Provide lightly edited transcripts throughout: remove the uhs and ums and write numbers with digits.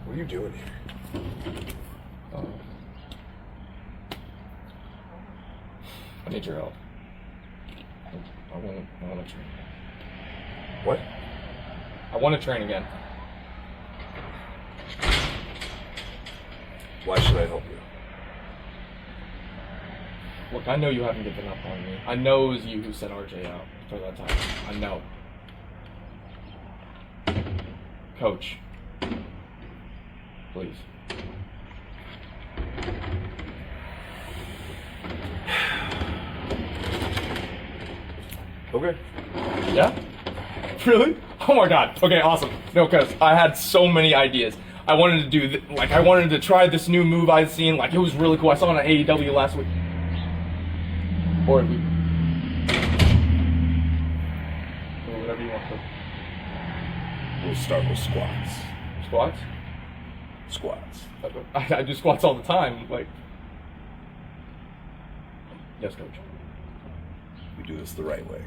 What are you doing here? I need your help. I want to train. What? I want to train again. Why should I help you? Look, I know you haven't given up on me. I know it was you who sent RJ out for that time. I know. Coach, please. Okay. Yeah? Really? Oh my god. Okay, awesome. No, because I had so many ideas. I wanted to do, I wanted to try this new move I'd seen. Like, it was really cool. I saw it on AEW last week. Or we... Or whatever you want to. We'll start with squats. Squats? Squats. I do squats all the time. Like... Yes, coach. We do this the right way.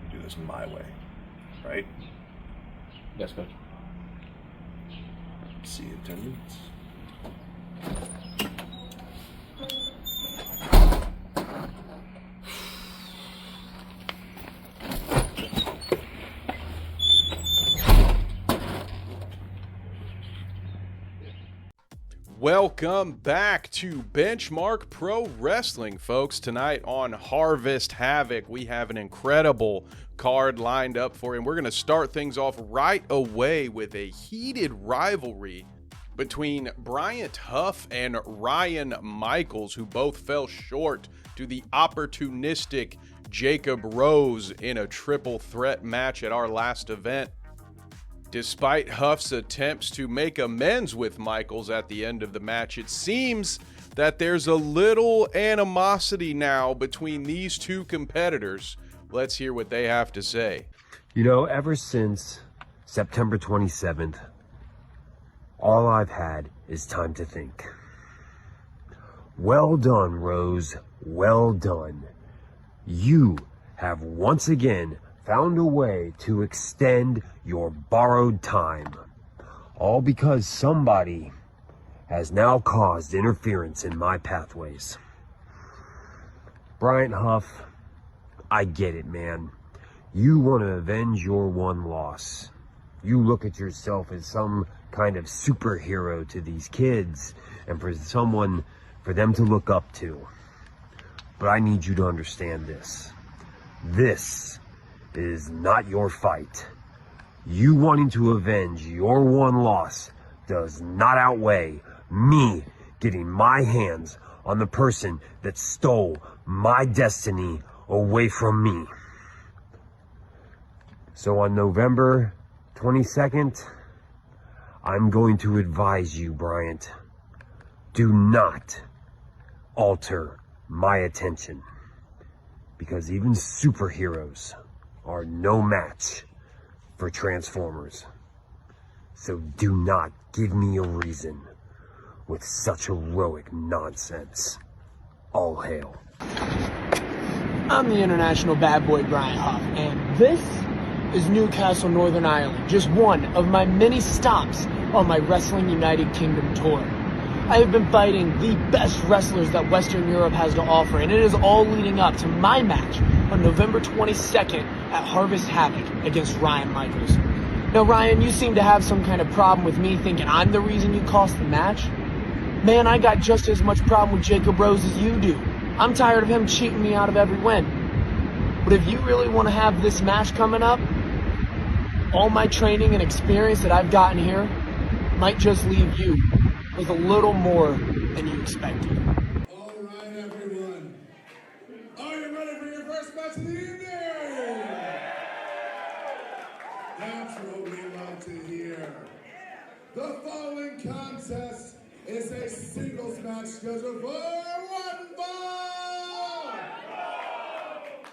We do this my way. Right? Yes, coach. See you in 10 minutes. Welcome back to Benchmark Pro Wrestling, folks. Tonight on Harvest Havoc, we have an incredible card lined up for you. And we're going to start things off right away with a heated rivalry between Bryant Huff and Ryan Michaels, who both fell short to the opportunistic Jacob Rose in a triple threat match at our last event. Despite Huff's attempts to make amends with Michaels at the end of the match, it seems that there's a little animosity now between these two competitors. Let's hear what they have to say. You know, ever since September 27th, all I've had is time to think. Well done, Rose. Well done. You have once again found a way to extend your borrowed time. All because somebody has now caused interference in my pathways. Bryant Huff, I get it, man. You want to avenge your one loss. You look at yourself as some kind of superhero to these kids and for them to look up to. But I need you to understand this. This is not your fight. You wanting to avenge your one loss does not outweigh me getting my hands on the person that stole my destiny away from me. So on November 22nd, I'm going to advise you, Bryant, do not alter my attention, because even superheroes are no match for Transformers. So do not give me a reason with such heroic nonsense. All hail. I'm the international bad boy Bryant Huff, and this is Newcastle, Northern Ireland, just one of my many stops on my Wrestling United Kingdom tour. I have been fighting the best wrestlers that Western Europe has to offer, and it is all leading up to my match on November 22nd at Harvest Havoc against Ryan Michaels. Now, Ryan, you seem to have some kind of problem with me thinking I'm the reason you cost the match. Man, I got just as much problem with Jacob Rose as you do. I'm tired of him cheating me out of every win. But if you really want to have this match coming up, all my training and experience that I've gotten here might just leave you with a little more than you expected. All right, everyone. Are you ready for your first match of the evening? That's what we love to hear. The following contest is a singles match scheduled for one fall.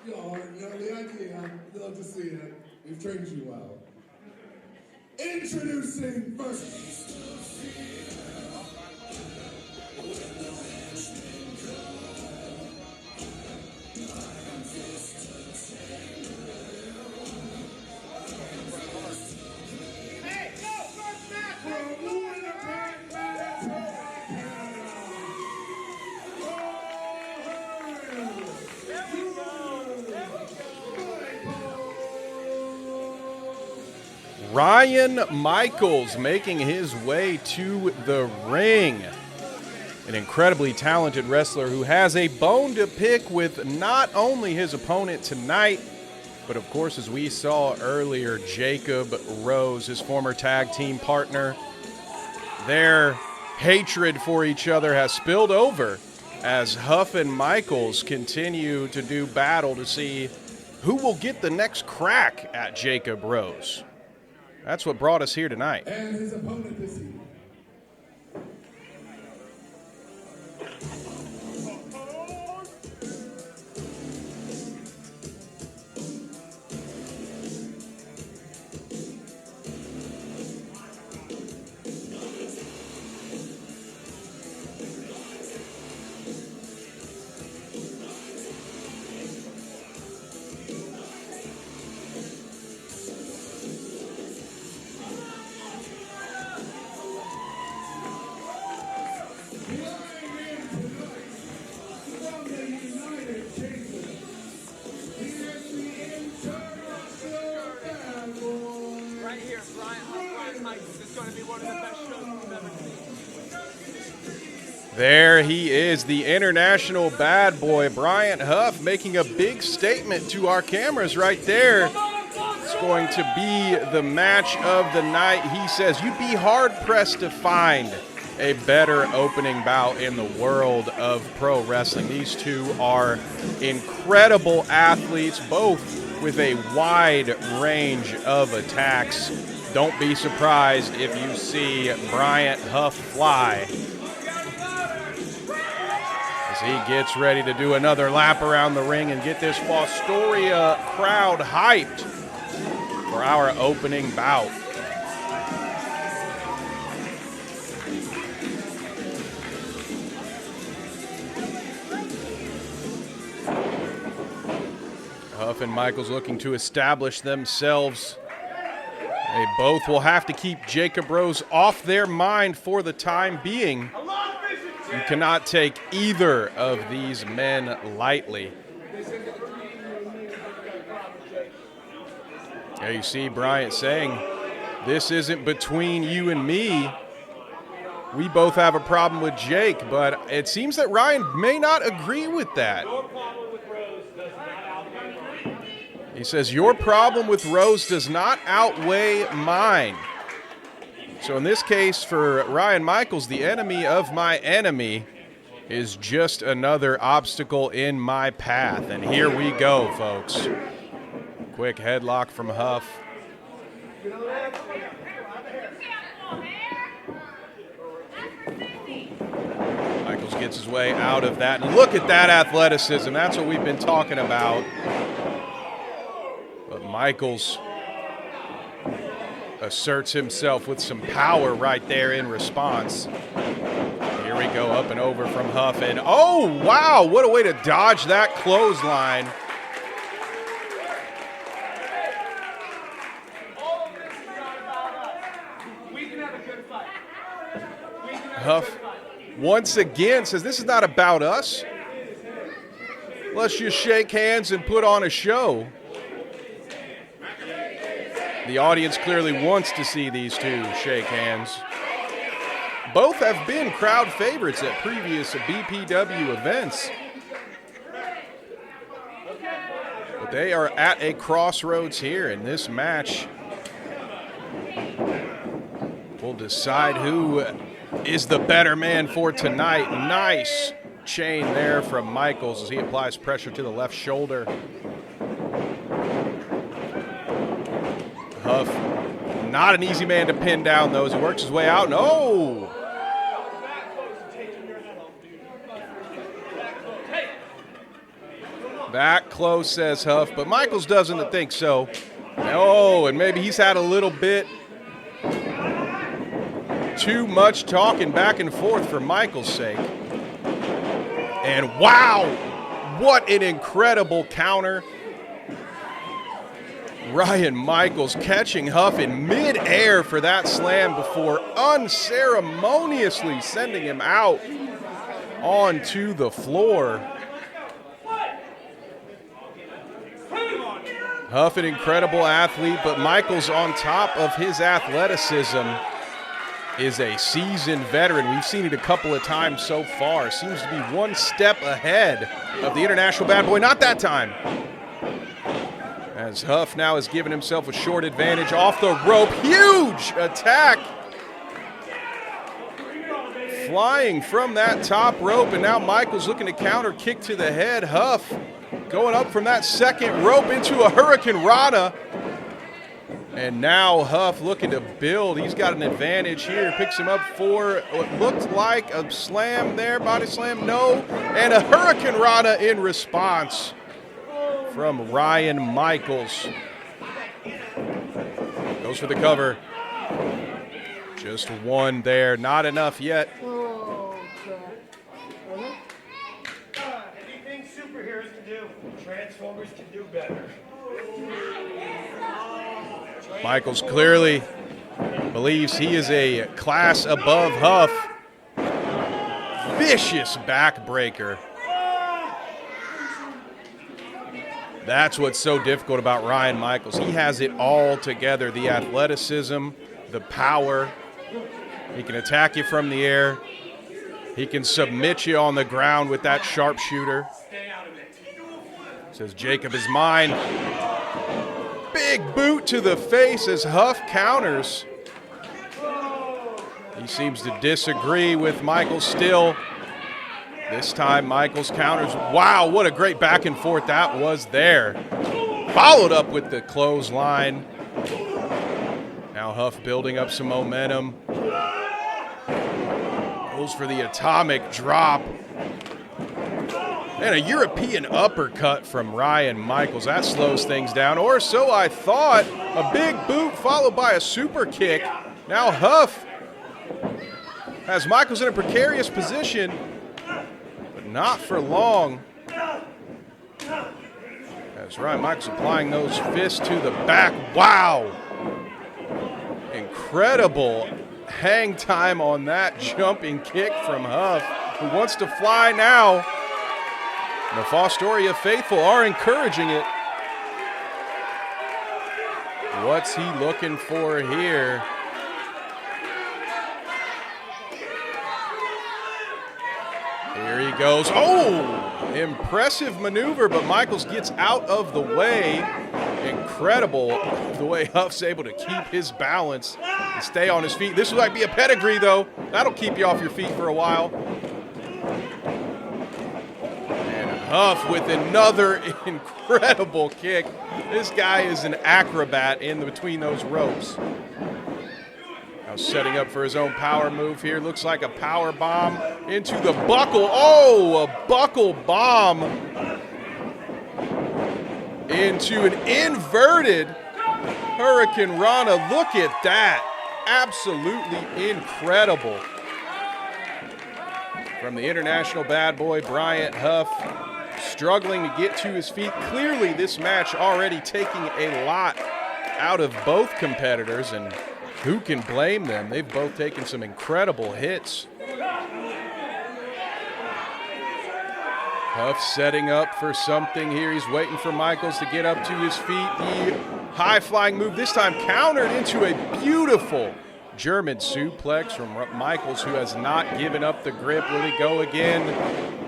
You already know the idea. Love to see it. We've trained you well. Introducing first. Ryan Michaels making his way to the ring. An incredibly talented wrestler who has a bone to pick with not only his opponent tonight, but of course, as we saw earlier, Jacob Rose, his former tag team partner. Their hatred for each other has spilled over as Huff and Michaels continue to do battle to see who will get the next crack at Jacob Rose. That's what brought us here tonight. And his opponent this evening. There he is, the international bad boy, Bryant Huff, making a big statement to our cameras right there. It's going to be the match of the night. He says you'd be hard-pressed to find a better opening bout in the world of pro wrestling. These two are incredible athletes, both with a wide range of attacks. Don't be surprised if you see Bryant Huff fly as he gets ready to do another lap around the ring and get this Fostoria crowd hyped for our opening bout. Huff and Michaels looking to establish themselves. They both will have to keep Jacob Rose off their mind for the time being. You cannot take either of these men lightly. There you see Bryant saying, this isn't between you and me. We both have a problem with Jake, but it seems that Ryan may not agree with that. He says, your problem with Rose does not outweigh mine. So in this case, for Ryan Michaels, the enemy of my enemy is just another obstacle in my path. And here we go, folks. Quick headlock from Huff. Michaels gets his way out of that. And look at that athleticism. That's what we've been talking about. But Michaels asserts himself with some power right there in response. Here we go, up and over from Huff, and oh, wow, what a way to dodge that clothesline. Huff once again says, this is not about us. Let's just shake hands and put on a show. The audience clearly wants to see these two shake hands. Both have been crowd favorites at previous BPW events. But they are at a crossroads here, and this match will decide who is the better man for tonight. Nice chain there from Michaels as he applies pressure to the left shoulder. Huff, not an easy man to pin down, though, as he works his way out. No! That close, says Huff, but Michaels doesn't think so. Oh, and maybe he's had a little bit too much talking back and forth for Michaels' sake. And wow, what an incredible counter. Ryan Michaels catching Huff in midair for that slam before unceremoniously sending him out onto the floor. Huff, an incredible athlete, but Michaels, on top of his athleticism, is a seasoned veteran. We've seen it a couple of times so far. Seems to be one step ahead of the international bad boy. Not that time. As Huff now has given himself a short advantage off the rope. Huge attack. Flying from that top rope, and now Michaels looking to counter kick to the head. Huff going up from that second rope into a Hurricane Rana. And now Huff looking to build. He's got an advantage here. Picks him up for what looked like a slam there. Body slam, no. And a Hurricane Rana in response from Ryan Michaels. Goes for the cover. Just one there. Not enough yet. Anything superheroes can do, Transformers can do better. Michaels clearly believes he is a class above Huff. Vicious backbreaker. That's what's so difficult about Ryan Michaels. He has it all together. The athleticism, the power. He can attack you from the air. He can submit you on the ground with that sharpshooter. Says Jacob is mine. Big boot to the face as Huff counters. He seems to disagree with Michaels still. This time Michaels counters. Wow, what a great back and forth that was there. Followed up with the clothesline. Now Huff building up some momentum. Goes for the atomic drop. And a European uppercut from Ryan Michaels. That slows things down, or so I thought. A big boot followed by a super kick. Now Huff has Michaels in a precarious position, but not for long. As Ryan Michaels applying those fists to the back. Wow. Incredible hang time on that jumping kick from Huff, who wants to fly now. The Fostoria faithful are encouraging it. What's he looking for here? Here he goes. Oh, impressive maneuver, but Michaels gets out of the way. Incredible the way Huff's able to keep his balance and stay on his feet. This might be a pedigree, though. That'll keep you off your feet for a while. Huff with another incredible kick. This guy is an acrobat in between those ropes. Now setting up for his own power move here. Looks like a power bomb into the buckle. Oh, a buckle bomb into an inverted Hurricane Rana. Look at that. Absolutely incredible. From the international bad boy, Bryant. Huff struggling to get to his feet. Clearly this match already taking a lot out of both competitors, and who can blame them? They've both taken some incredible hits. Huff setting up for something here. He's waiting for Michaels to get up to his feet. The high-flying move, this time countered into a beautiful German suplex from Michaels, who has not given up the grip. Will he go again?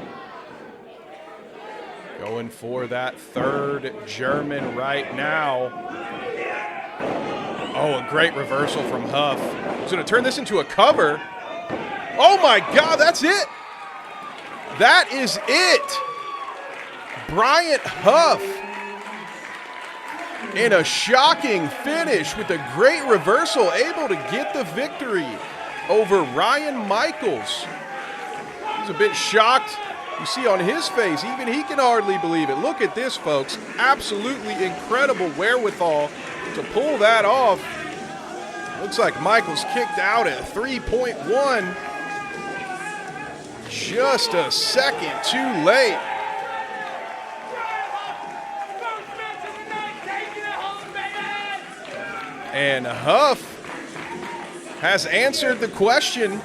Going for that third German right now. Oh, a great reversal from Huff. He's going to turn this into a cover. Oh my God, that's it. That is it. Bryant Huff in a shocking finish with a great reversal, able to get the victory over Ryan Michaels. He's a bit shocked. You see on his face, even he can hardly believe it. Look at this, folks. Absolutely incredible wherewithal to pull that off. Looks like Michaels kicked out at 3.1. Just a second too late. And Huff has answered the question.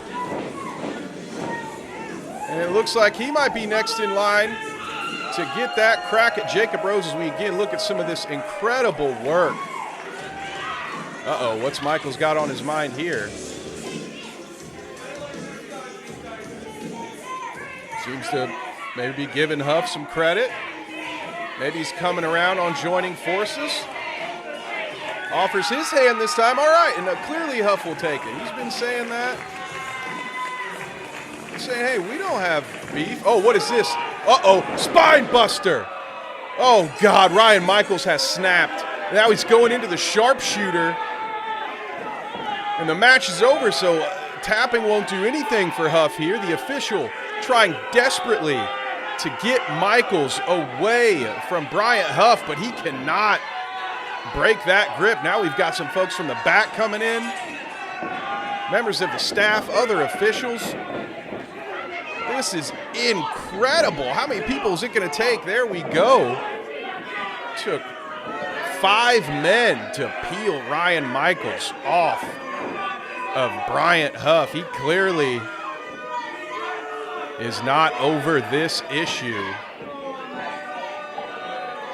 And it looks like he might be next in line to get that crack at Jacob Rose as we again look at some of this incredible work. Uh-oh, what's Michaels got on his mind here? Seems to maybe be giving Huff some credit. Maybe he's coming around on joining forces. Offers his hand this time. All right, and clearly Huff will take it. He's been saying that. He's saying, hey, we don't have beef. Oh, what is this? Uh-oh, spine buster. Oh, God, Ryan Michaels has snapped. Now he's going into the sharpshooter. And the match is over, so tapping won't do anything for Huff here. The official trying desperately to get Michaels away from Bryant Huff, but he cannot break that grip. Now we've got some folks from the back coming in, members of the staff, other officials. This is incredible. How many people is it going to take? There we go. Took 5 men to peel Ryan Michaels off of Bryant Huff. He clearly is not over this issue.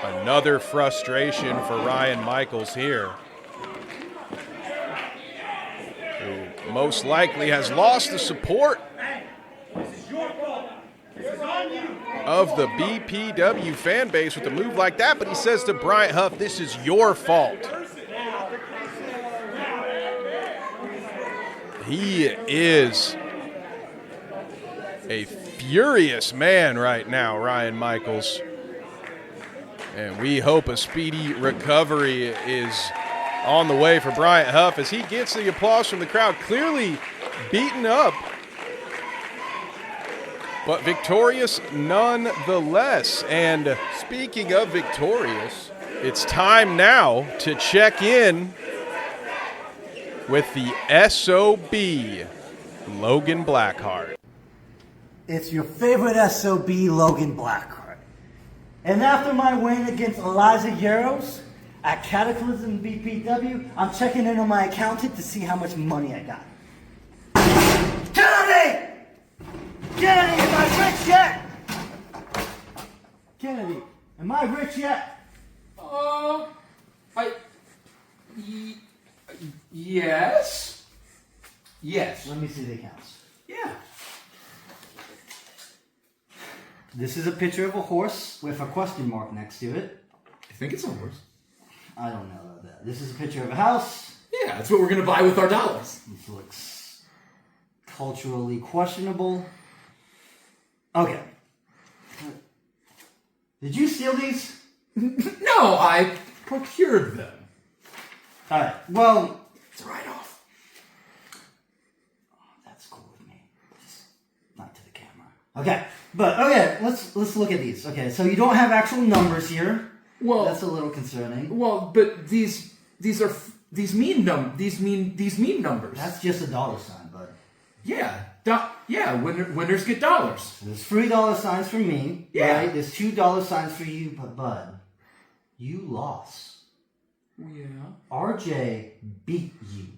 Another frustration for Ryan Michaels here, who most likely has lost the support of the BPW fan base with a move like that, but he says to Bryant Huff, this is your fault. He is a furious man right now, Ryan Michaels. And we hope a speedy recovery is on the way for Bryant Huff as he gets the applause from the crowd. Clearly beaten up, but victorious nonetheless. And speaking of victorious, it's time now to check in with the SOB Logan Blackhart. It's your favorite SOB Logan Blackhart. And after my win against Eliza Yaros at Cataclysm BPW, I'm checking in on my accountant to see how much money I got. Kennedy! Kennedy, am I rich yet? Kennedy, am I rich yet? Yes. Yes. Let me see the accounts. Yeah. This is a picture of a horse with a question mark next to it. I think it's a horse. I don't know about that. This is a picture of a house. Yeah, that's what we're going to buy with our dollars. This looks culturally questionable. Okay. Did you steal these? No, I procured them. Alright, well... It's a write-off. Oh, that's cool with me. Just not to the camera. Okay, but okay, let's look at these. Okay, so you don't have actual numbers here. Well, that's a little concerning. Well, but these mean numbers. That's just a dollar sign, bud. Yeah. Winners get dollars. So there's $3 signs for me. Yeah. Right? There's $2 signs for you, but bud, you lost. Yeah. RJ beat you.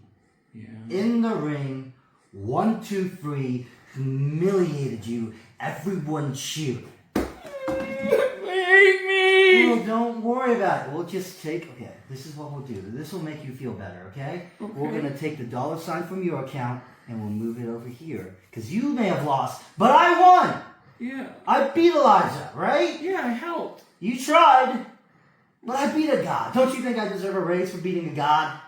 Yeah. In the ring, 1, 2, 3, humiliated you. Everyone cheered. Make me. Well, don't worry about it. We'll just take. Okay, this is what we'll do. This will make you feel better. Okay. We're gonna take the dollar sign from your account and we'll move it over here because you may have lost, but I won. Yeah. I beat Elijah, right? Yeah, I helped. You tried, but I beat a god. Don't you think I deserve a raise for beating a god?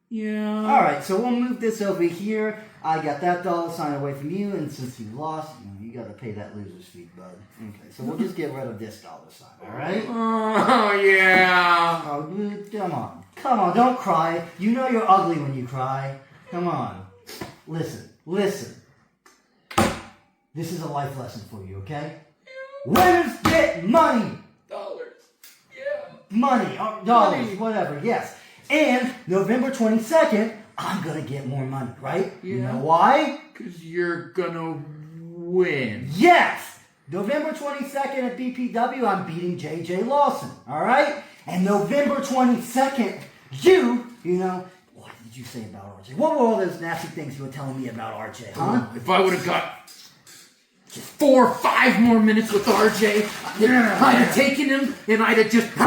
Yeah. All right, so we'll move this over here. I got that dollar sign away from you, and since you lost, you got to pay that loser's fee, bud. Okay, so we'll just get rid of this dollar sign, all right? Oh, yeah. Oh, dude, come on, don't cry. You know you're ugly when you cry. Come on. Listen. This is a life lesson for you, okay? Winners get money. Dollars. Yeah. Money, dollars, whatever, yes. And November 22nd, I'm going to get more money, right? Yeah. You know why? Because you're going to win. Yes! November 22nd at BPW, I'm beating JJ Lawson, all right? And November 22nd, you know, what did you say about RJ? What were all those nasty things you were telling me about RJ, huh? If I would have got... Just 4 or 5 more minutes with RJ, I'd have taken him and I'd have just. Well,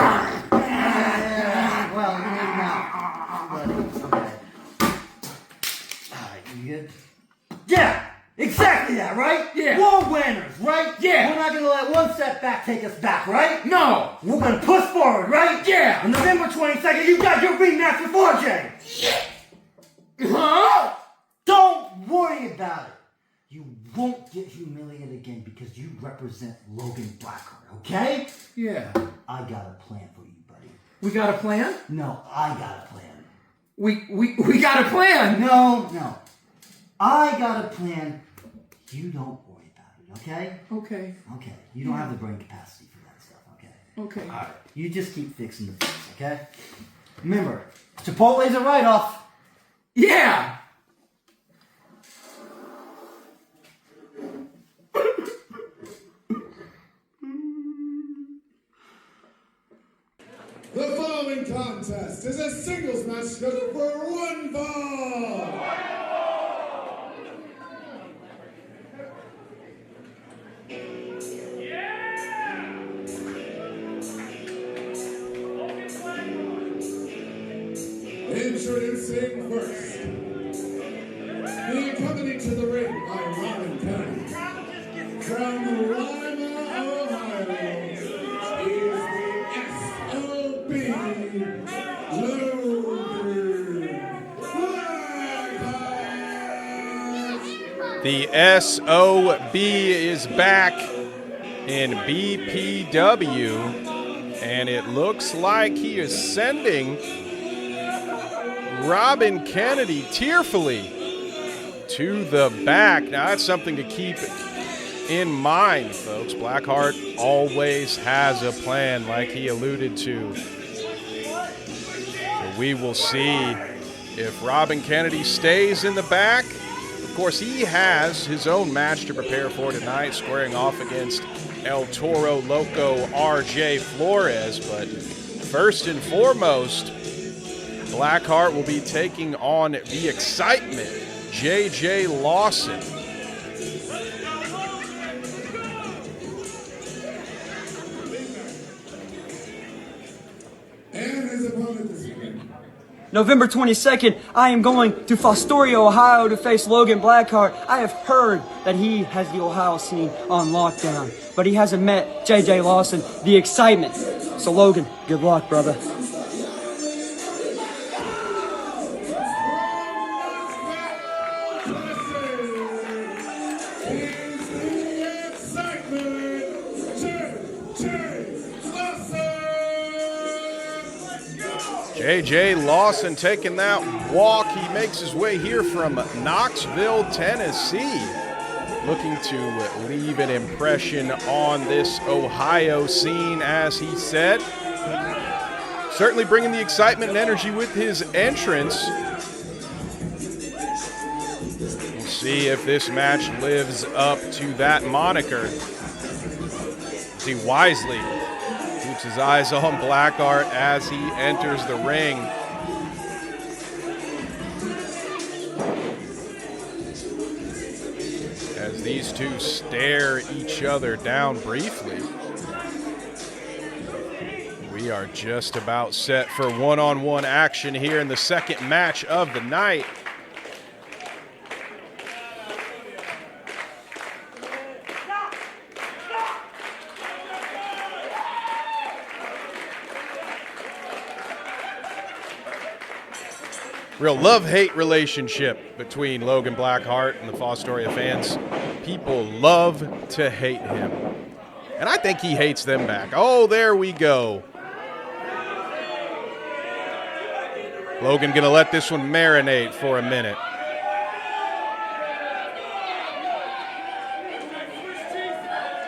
now, buddy. Okay. Alright, you good? Yeah! Exactly that, right? Yeah. We're winners, right? Yeah. We're not gonna let one setback take us back, right? No! We're gonna push forward, right? Yeah. On November 22nd, you got your rematch with RJ! Huh? Don't worry about it. You won't get humiliated again because you represent Logan Blackhart, okay? Yeah. I got a plan for you, buddy. We got a plan? No, I got a plan. We got a plan! No. I got a plan. You don't worry about it, okay? Okay. Okay. You don't have the brain capacity for that stuff, okay? Okay. Alright. You just keep fixing the fix, okay? Remember, Chipotle's a write-off. Yeah! The following contest is a singles match scheduled for 1 fall. Introducing first, being accompanied to the ring by Robin Kennedy from Lima, Ohio, is the SOB Logan Blackhart. The SOB is back in BPW, and it looks like he is sending Robin Kennedy tearfully to the back. Now, that's something to keep in mind, folks. Blackheart always has a plan, like he alluded to. So we will see if Robin Kennedy stays in the back. Of course, he has his own match to prepare for tonight, squaring off against El Toro Loco RJ Flores. But first and foremost, Blackheart will be taking on the Excitement JJ Lawson. And his opponent this evening. November 22nd, I am going to Fostoria, Ohio to face Logan Blackhart. I have heard that he has the Ohio scene on lockdown, but he hasn't met JJ Lawson, the Excitement. So Logan, good luck, brother. JJ Lawson taking that walk. He makes his way here from Knoxville, Tennessee, looking to leave an impression on this Ohio scene, as he said. Certainly bringing the excitement and energy with his entrance. We'll see if this match lives up to that moniker. He wisely keeps his eyes on Blackhart as he enters the ring. As these two stare each other down briefly. We are just about set for one-on-one action here in the second match of the night. Real love-hate relationship between Logan Blackhart and the Fostoria fans. People love to hate him. And I think he hates them back. Oh, there we go. Logan gonna let this one marinate for a minute.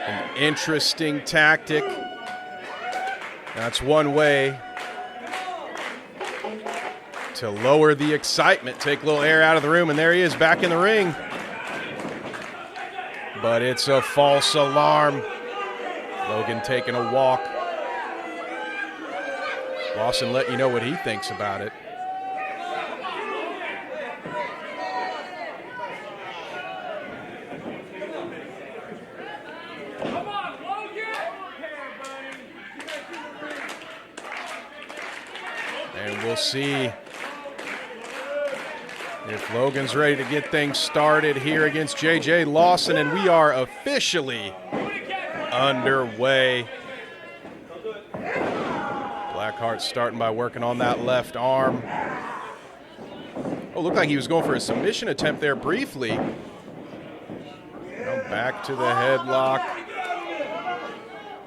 An interesting tactic. That's one way to lower the excitement, take a little air out of the room, and there he is back in the ring. But it's a false alarm. Logan taking a walk. Lawson let you know what he thinks about it. we'll see if Logan's ready to get things started here against JJ Lawson, and we are officially underway. Blackhart starting by working on that left arm. Oh, looked like he was going for a submission attempt there briefly. Now back to the headlock.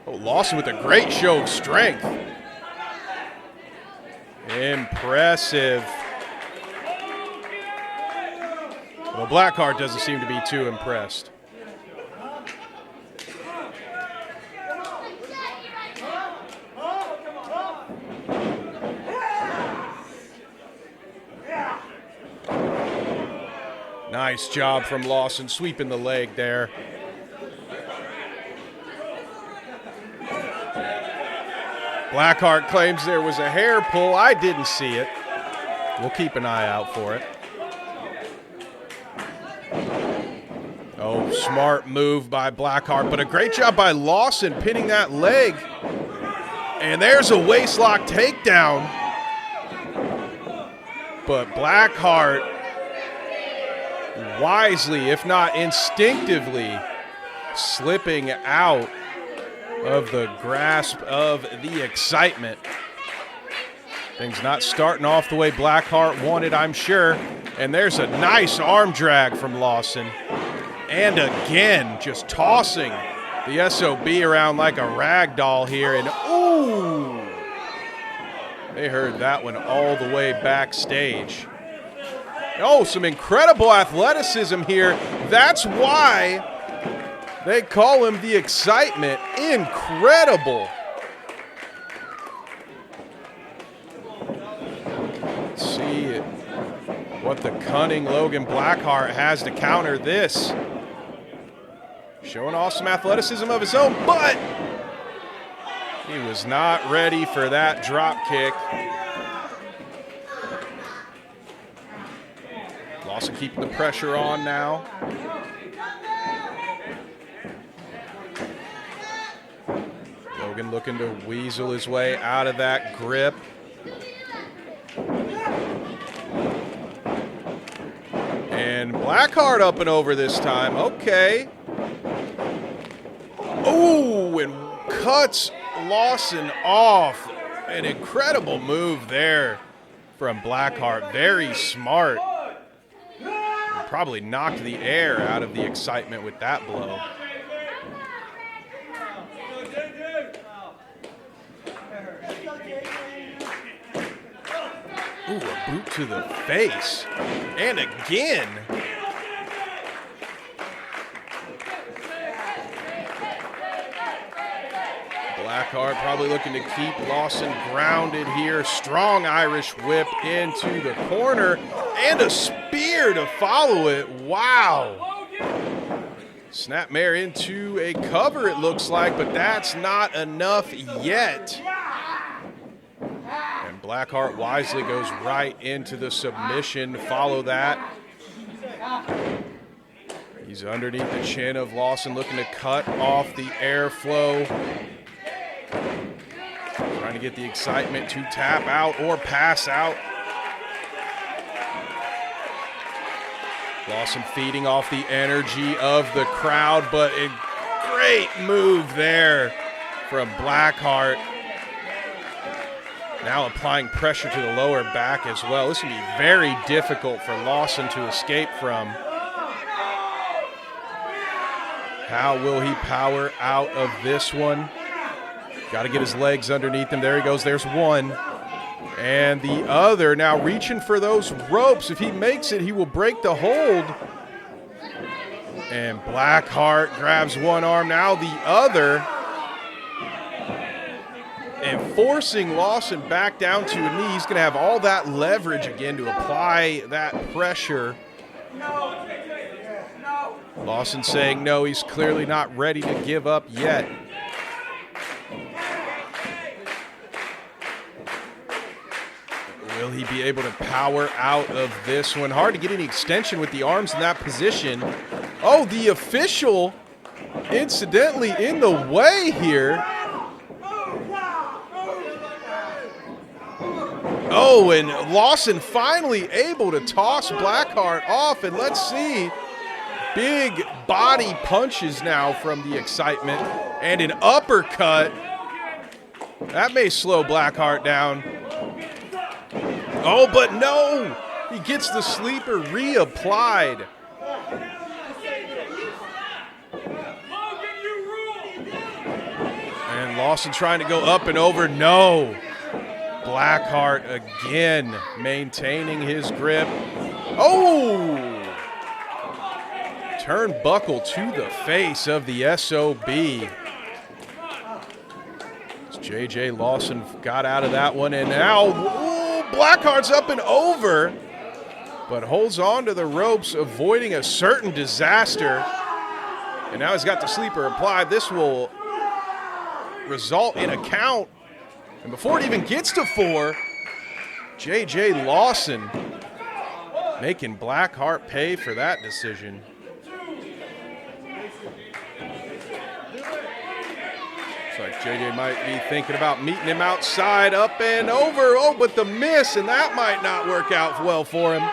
Oh, Lawson with a great show of strength. Impressive. Well, Blackhart doesn't seem to be too impressed. Nice job from Lawson, sweeping the leg there. Blackhart claims there was a hair pull. I didn't see it. We'll keep an eye out for it. Oh, smart move by Blackhart, but a great job by Lawson pinning that leg. And there's a waistlock takedown. But Blackhart wisely, if not instinctively, slipping out of the grasp of the Excitement. Things not starting off the way Blackhart wanted, I'm sure. And there's a nice arm drag from Lawson. And again, just tossing the SOB around like a rag doll here. And ooh, they heard that one all the way backstage. Oh, some incredible athleticism here. That's why they call him the Excitement. Incredible. Let's see what the cunning Logan Blackhart has to counter this. Showing off some athleticism of his own, but he was not ready for that drop kick. Lawson keeping the pressure on now. Logan looking to weasel his way out of that grip. And Blackhart up and over this time. Okay. Oh, and cuts Lawson off. An incredible move there from Blackhart. Very smart. Probably knocked the air out of the Excitement with that blow. Ooh, a boot to the face. And again. Blackhart probably looking to keep Lawson grounded here. Strong Irish whip into the corner. And a spear to follow it. Wow. Snapmare into a cover, it looks like, but that's not enough yet. And Blackhart wisely goes right into the submission. Follow that. He's underneath the chin of Lawson, looking to cut off the airflow. Trying to get the Excitement to tap out or pass out. Lawson feeding off the energy of the crowd, but a great move there from Blackhart. Now applying pressure to the lower back as well. This will be very difficult for Lawson to escape from. How will he power out of this one? Got to get his legs underneath him. There he goes. There's one. And the other now reaching for those ropes. If he makes it, he will break the hold. And Blackhart grabs one arm, now the other. And forcing Lawson back down to a knee. He's going to have all that leverage again to apply that pressure. Lawson saying no, he's clearly not ready to give up yet. Will he be able to power out of this one? Hard to get any extension with the arms in that position. Oh, the official incidentally in the way here. Oh, and Lawson finally able to toss Blackhart off, and let's see. Big body punches now from the Excitement, and an uppercut. That may slow Blackhart down. Oh, but no! He gets the sleeper reapplied. And Lawson trying to go up and over. No. Blackhart again maintaining his grip. Oh! Turnbuckle to the face of the SOB. JJ Lawson got out of that one, and now Blackhart's up and over, but holds on to the ropes, avoiding a certain disaster. And now he's got the sleeper applied. This will result in a count. And before it even gets to 4, JJ Lawson making Blackheart pay for that decision. Looks like JJ might be thinking about meeting him outside, up and over. Oh, but the miss, and that might not work out well for him.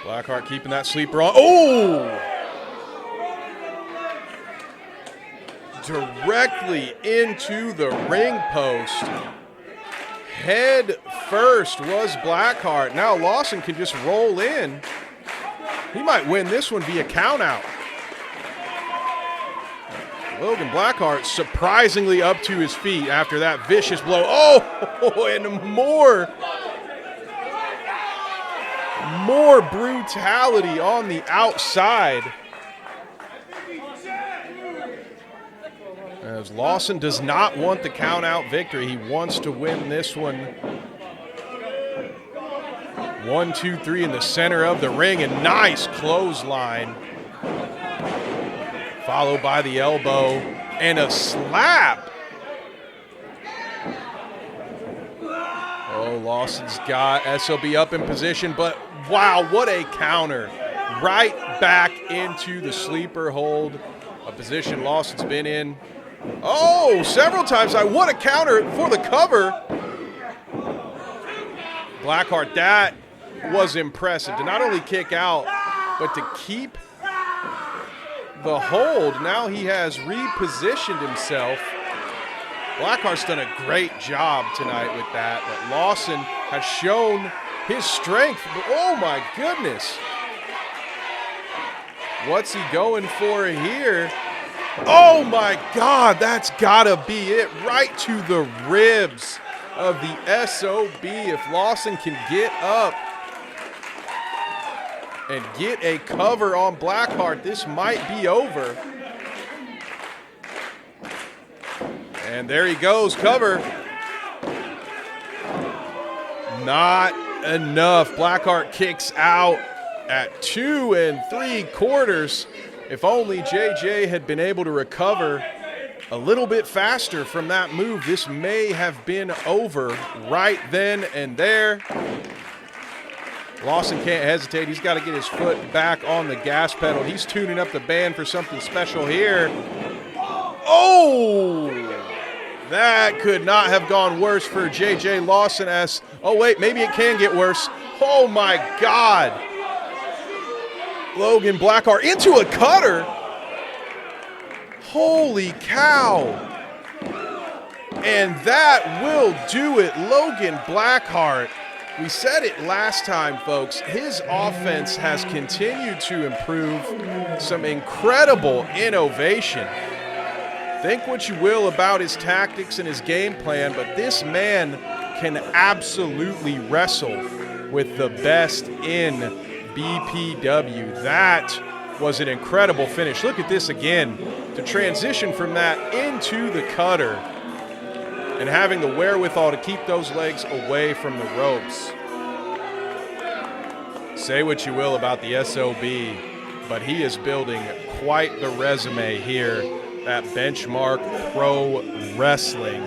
Blackheart keeping that sleeper on. Oh! Directly into the ring post. Head first was Blackhart. Now Lawson can just roll in. He might win this one via countout. Logan Blackhart surprisingly up to his feet after that vicious blow. Oh, and more brutality on the outside. As Lawson does not want the count-out victory. He wants to win this one. 1, 2, 3 in the center of the ring, and nice clothesline. Followed by the elbow and a slap. Oh, Lawson's got SOB up in position, but wow, what a counter. Right back into the sleeper hold, a position Lawson's been in. Oh, several times. What a counter for the cover. Blackhart, that was impressive. To not only kick out, but to keep the hold. Now he has repositioned himself. Blackhart's done a great job tonight with that, but Lawson has shown his strength. Oh my goodness. What's he going for here? Oh my God, that's gotta be it. Right to the ribs of the SOB. If Lawson can get up and get a cover on Blackhart, this might be over. And there he goes, cover. Not enough. Blackheart kicks out at 2 3/4. If only JJ had been able to recover a little bit faster from that move, this may have been over right then and there. Lawson can't hesitate. He's got to get his foot back on the gas pedal. He's tuning up the band for something special here. Oh! That could not have gone worse for JJ Lawson as, oh wait, maybe it can get worse. Oh my God. Logan Blackhart into a cutter. Holy cow. And that will do it. Logan Blackhart. We said it last time, folks. His offense has continued to improve. Some incredible innovation. Think what you will about his tactics and his game plan, but this man can absolutely wrestle with the best in BPW. That was an incredible finish. Look at this again. To transition from that into the cutter and having the wherewithal to keep those legs away from the ropes. Say what you will about the SOB, but he is building quite the resume here at Benchmark Pro Wrestling.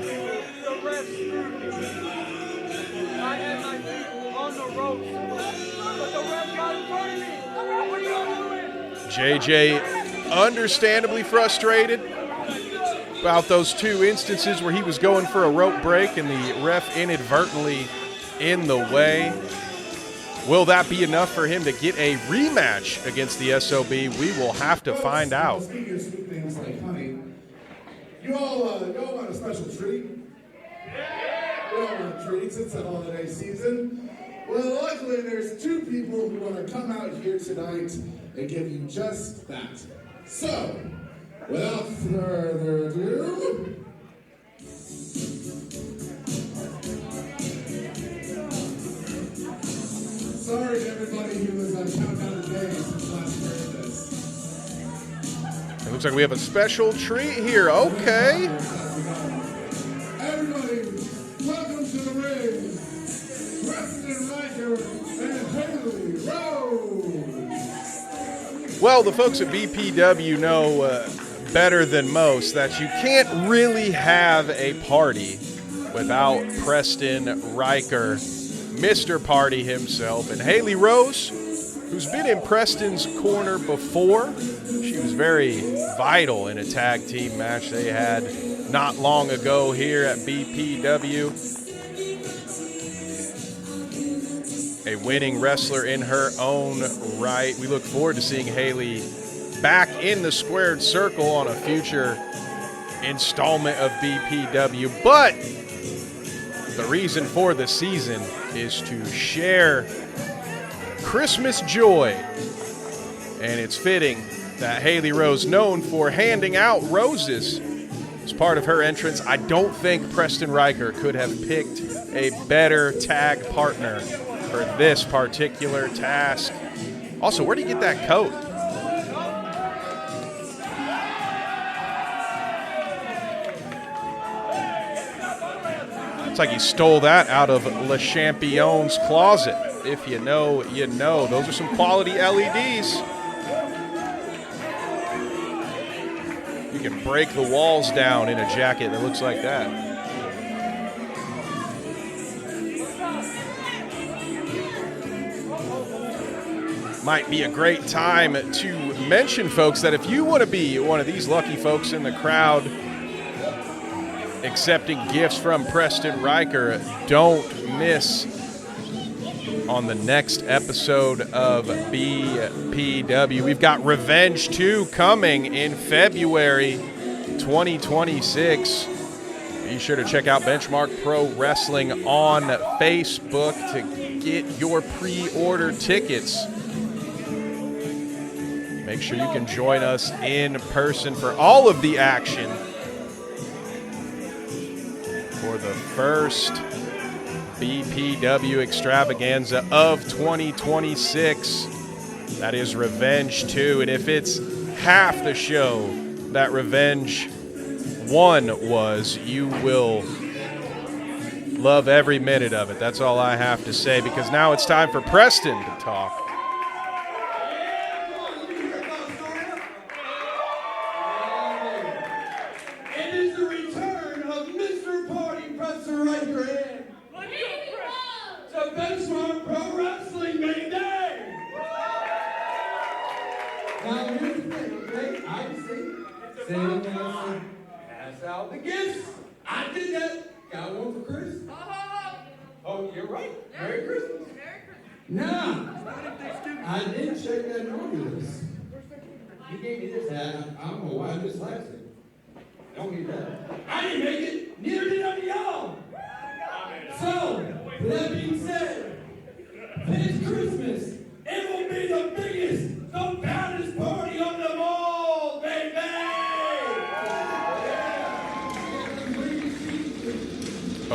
JJ understandably frustrated, about those 2 instances where he was going for a rope break and the ref inadvertently in the way. Will that be enough for him to get a rematch against the SOB? We will have to find out. Speaking of sweet things like honey, you all want a special treat? We all want treats. It's the holiday season. Well, luckily there's 2 people who want to come out here tonight and give you just that. So, without further ado, sorry to everybody who was on Countdown the Days since last heard this. It looks like we have a special treat here. Okay. Everybody, welcome to the ring, Preston Riker and Haley Rose. Well, the folks at BPW know better than most that you can't really have a party without Preston Riker, Mr. Party himself, and Haley Rose, who's been in Preston's corner before. She was very vital in a tag team match they had not long ago here at BPW. A winning wrestler in her own right. We look forward to seeing Haley back in the squared circle on a future installment of BPW. But the reason for the season is to share Christmas joy. And it's fitting that Haley Rose, known for handing out roses as part of her entrance, I don't think Preston Riker could have picked a better tag partner for this particular task. Also, where did you get that coat? It's like he stole that out of Le Champion's closet. If you know, you know. Those are some quality LEDs. You can break the walls down in a jacket that looks like that. Might be a great time to mention, folks, that if you want to be one of these lucky folks in the crowd accepting gifts from Preston Riker, don't miss on the next episode of BPW. We've got Revenge 2 coming in February 2026. Be sure to check out Benchmark Pro Wrestling on Facebook to get your pre-order tickets. Make sure you can join us in person for all of the action for the first BPW extravaganza of 2026. That is Revenge 2. And if it's half the show that Revenge 1 was, you will love every minute of it. That's all I have to say, because now it's time for Preston to talk.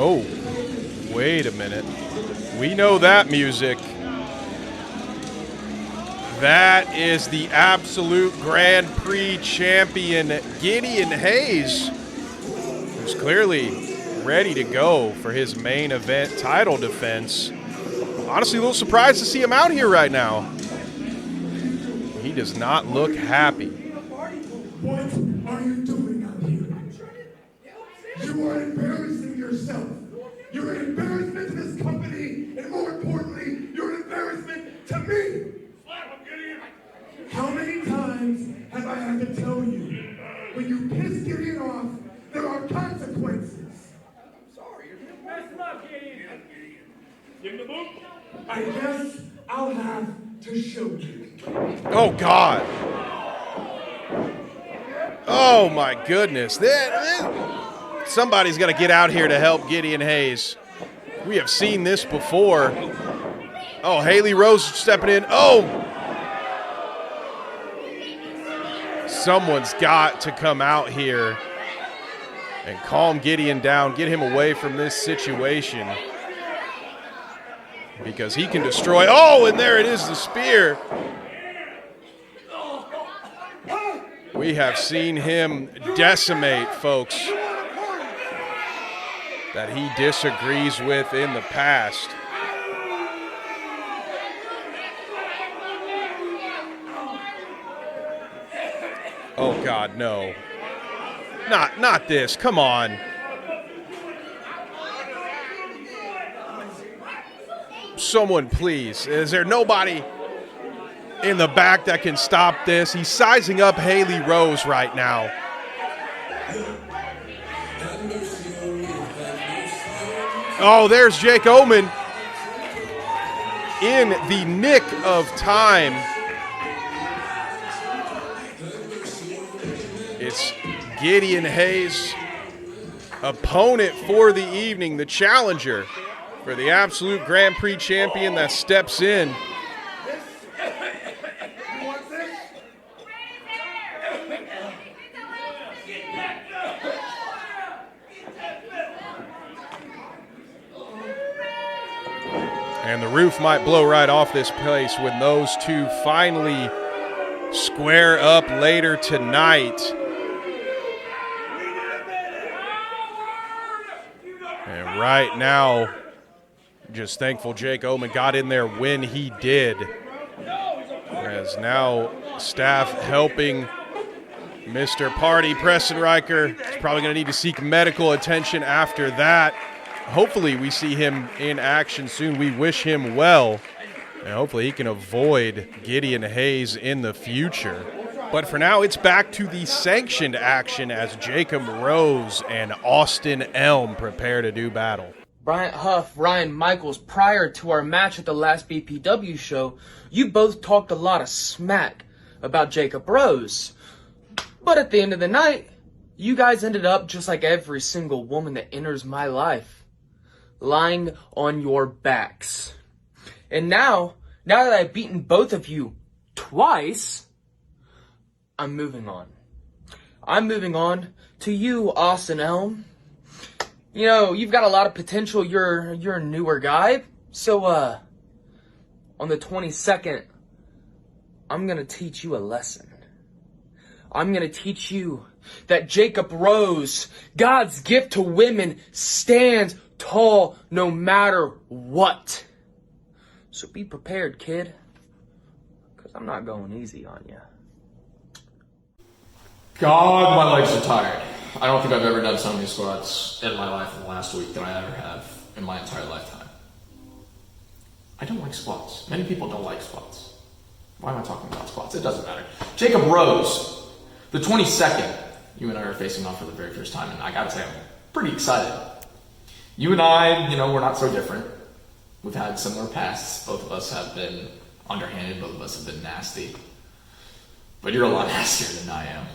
Oh, wait a minute. We know that music. That is the Absolute Grand Prix champion, Gideon Hayes, who's clearly ready to go for his main event title defense. Honestly, a little surprised to see him out here right now. He does not look happy. What are you doing out here? You are embarrassing yourself. You're an embarrassment to this company, and more importantly, you're an embarrassment to me. How many times have I had to tell you, when you piss Gideon off, Give him the boot. I guess I'll have to show you. Oh, God. Oh, my goodness. Somebody's got to get out here to help Gideon Hayes. We have seen this before. Oh, Haley Rose stepping in. Oh! Someone's got to come out here and calm Gideon down, get him away from this situation. Because he can destroy. Oh, and there it is, the spear. We have seen him decimate folks that he disagrees with in the past. Oh, God, no. Not this. Come on. Someone, please. Is there nobody in the back that can stop this? He's sizing up Haley Rose right now. Oh, there's Jake Oman in the nick of time. It's Gideon Hayes, opponent for the evening, the challenger for the Absolute Grand Prix champion that steps in. And the roof might blow right off this place when those two finally square up later tonight. And right now, just thankful Jake Oman got in there when he did. As now staff helping Mr. Party Pressenreicher. He's probably going to need to seek medical attention after that. Hopefully we see him in action soon. We wish him well. And hopefully he can avoid Gideon Hayes in the future. But for now, it's back to the sanctioned action as Jacob Rose and Austin Elm prepare to do battle. Bryant Huff, Ryan Michaels, prior to our match at the last BPW show, you both talked a lot of smack about Jacob Rose. But at the end of the night, you guys ended up just like every single woman that enters my life, lying on your backs. And now that I've beaten both of you twice, I'm moving on. I'm moving on to you, Austin Elm. You know, you've got a lot of potential. You're a newer guy. So, on the 22nd, I'm going to teach you a lesson. I'm going to teach you that Jacob Rose, God's gift to women, stands tall no matter what. So be prepared, kid, because I'm not going easy on you. God, my legs are tired. I don't think I've ever done so many squats in my life in the last week than I ever have in my entire lifetime. I don't like squats. Many people don't like squats. Why am I talking about squats? It doesn't matter. Jacob Rose, the 22nd, you and I are facing off for the very first time, and I gotta say, I'm pretty excited. You and I, we're not so different. We've had similar pasts. Both of us have been underhanded. Both of us have been nasty. But you're a lot nastier than I am.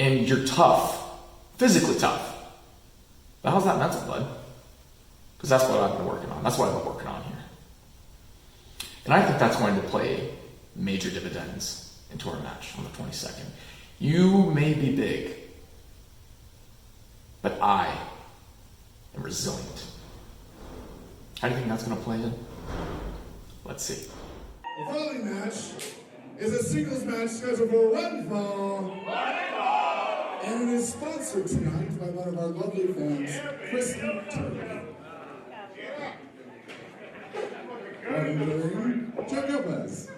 And you're tough. Physically tough. But how's that mental, bud? Because that's what I've been working on. That's what I've been working on here. And I think that's going to play major dividends into our match on the 22nd. You may be big, but I am resilient. How do you think that's going to play in? Let's see. The following match is a singles match scheduled for one fall. And it is sponsored tonight by one of our lovely fans, Kristen Turner. And Chuck Lopez.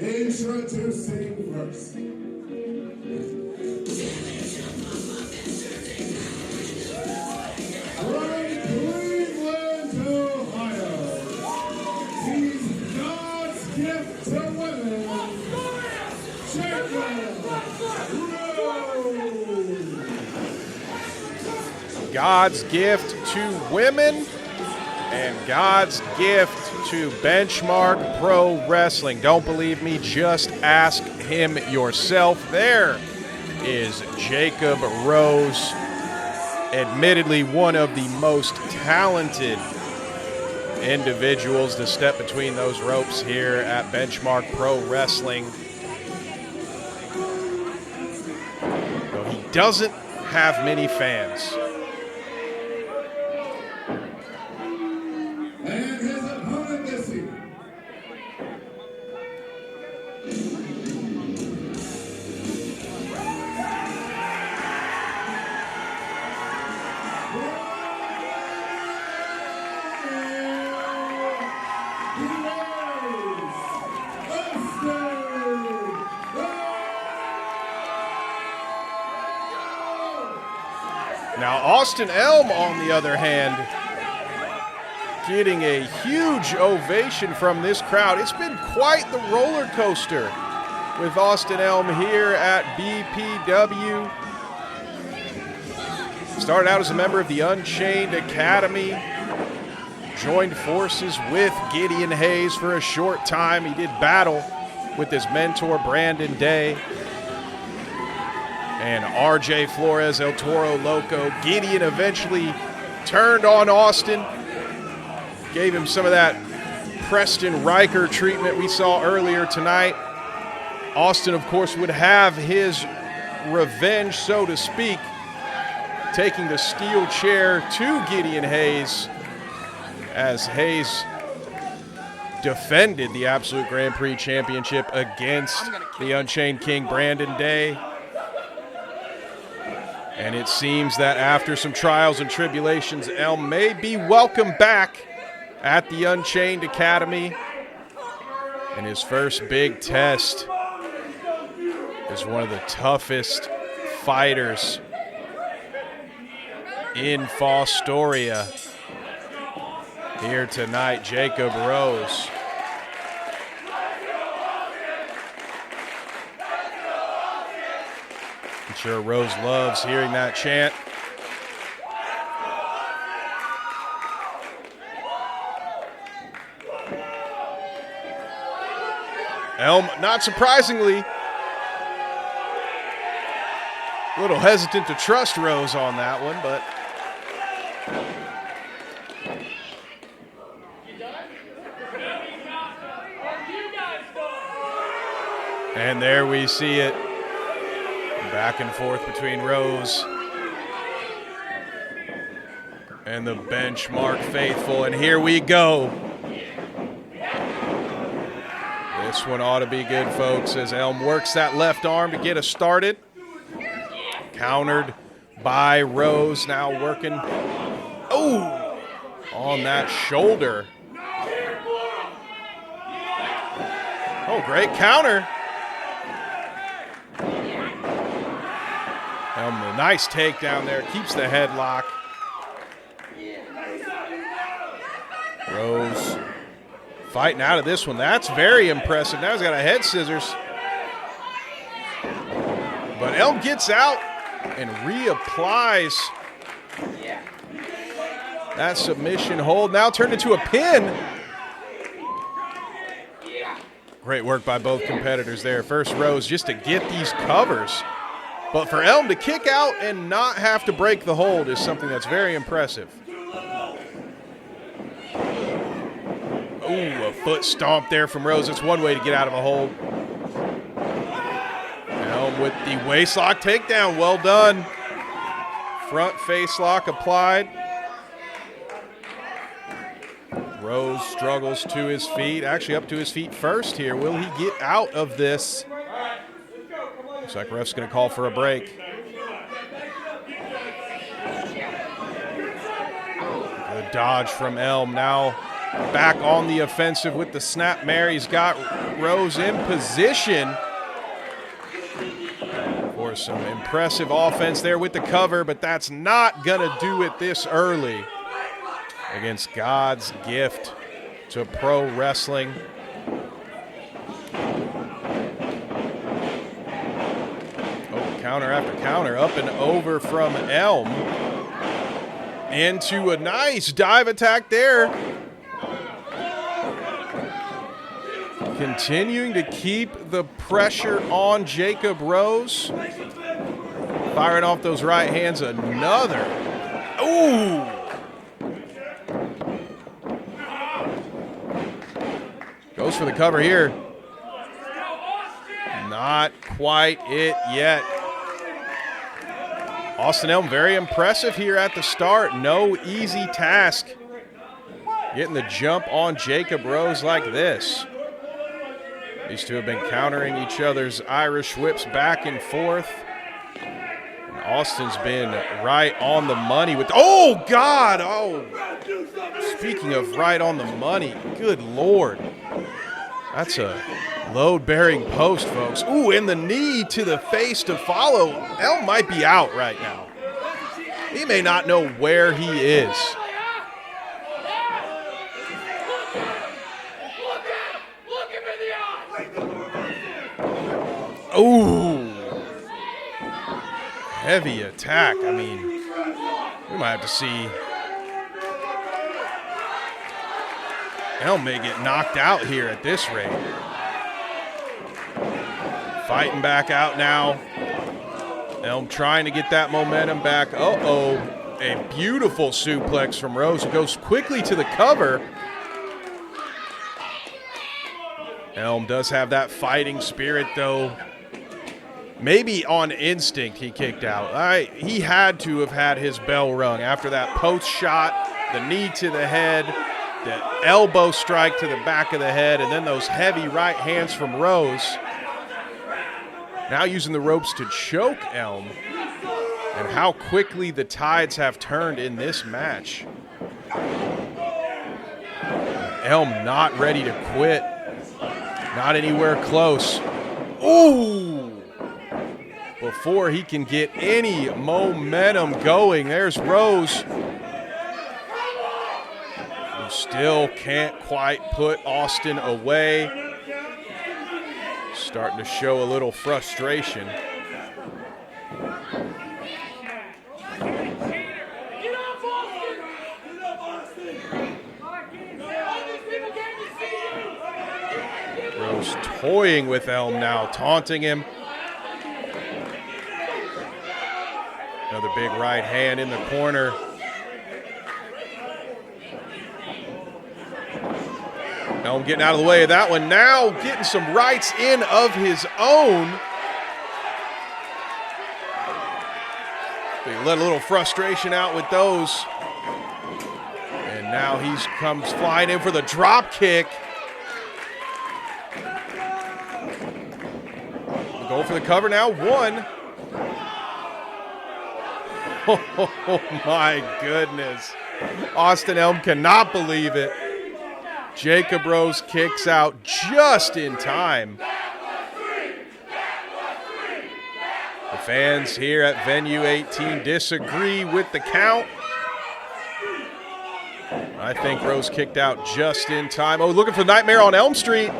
Introducing first. From Cleveland, Ohio. He's God's gift to women. God's gift to women and God's gift to Benchmark Pro Wrestling. Don't believe me? Just ask him yourself. There is Jacob Rose, admittedly one of the most talented individuals to step between those ropes here at Benchmark Pro Wrestling. Though he doesn't have many fans. And his opponent this evening. Now, Austin Elm, on the other hand, getting a huge ovation from this crowd. It's been quite the roller coaster with Austin Elm here at BPW. Started out as a member of the Unchained Academy, joined forces with Gideon Hayes for a short time. He did battle with his mentor, Brandon Day, and RJ Flores, El Toro Loco. Gideon eventually turned on Austin, gave him some of that Preston Riker treatment we saw earlier tonight. Austin, of course, would have his revenge, so to speak, taking the steel chair to Gideon Hayes as Hayes defended the Absolute Grand Prix Championship against the Unchained King, Brandon Day. And it seems that after some trials and tribulations, Elm may be welcome back at the Unchained Academy. And his first big test is one of the toughest fighters in Fostoria here tonight, Jacob Rose. I'm sure Rose loves hearing that chant. Elm, not surprisingly, a little hesitant to trust Rose on that one, but and there we see it. Back and forth between Rose and the Benchmark faithful. And here we go. This one ought to be good, folks, as Elm works that left arm to get us started. Countered by Rose, now working on that shoulder. Oh, great counter. A nice takedown there, keeps the headlock. Rose fighting out of this one. That's very impressive. Now he's got a head scissors. But Elm gets out and reapplies that submission hold. Now turned into a pin. Great work by both competitors there. First Rose just to get these covers. But for Elm to kick out and not have to break the hold is something that's very impressive. Ooh, a foot stomp there from Rose. That's one way to get out of a hold. Elm with the waistlock takedown. Well done. Front face lock applied. Rose struggles to his feet. Actually up to his feet first here. Will he get out of this? Looks like ref's going to call for a break. Good dodge from Elm. Now back on the offensive with the snap mare. He's got Rose in position for some impressive offense there with the cover, but that's not going to do it this early against God's gift to pro wrestling. counter after counter, up and over from Elm. Into a nice dive attack there. Continuing to keep the pressure on Jacob Rose. Firing off those right hands, another. Ooh! Goes for the cover here. Not quite it yet. Austin Elm very impressive here at the start. No easy task getting the jump on Jacob Rose like this. These two have been countering each other's Irish whips back and forth. And Austin's been right on the money with, oh God, oh. Speaking of right on the money, good Lord. That's a load-bearing post, folks. Ooh, and the knee to the face to follow. Elm might be out right now. He may not know where he is. Ooh. Heavy attack. I mean, we might have to see. Elm may get knocked out here at this rate. Fighting back out now. Elm trying to get that momentum back. Uh-oh. A beautiful suplex from Rose, who goes quickly to the cover. Elm does have that fighting spirit, though. Maybe on instinct he kicked out. He had to have had his bell rung after that post shot, the knee to the head, the elbow strike to the back of the head, and then those heavy right hands from Rose. Now using the ropes to choke Elm. And how quickly the tides have turned in this match. Elm not ready to quit. Not anywhere close. Ooh! Before he can get any momentum going, there's Rose. Who still can't quite put Austin away. Starting to show a little frustration. Rose toying with Elm now, taunting him. Another big right hand in the corner. Elm getting out of the way of that one. Now getting some rights in of his own. They let a little frustration out with those. And now he comes flying in for the drop kick. Go for the cover now. One. Oh my goodness. Austin Elm cannot believe it. Jacob Rose kicks out just in time. The fans here at Venue 18 disagree with the count. I think Rose kicked out just in time. Oh, looking for Nightmare on Elm Street.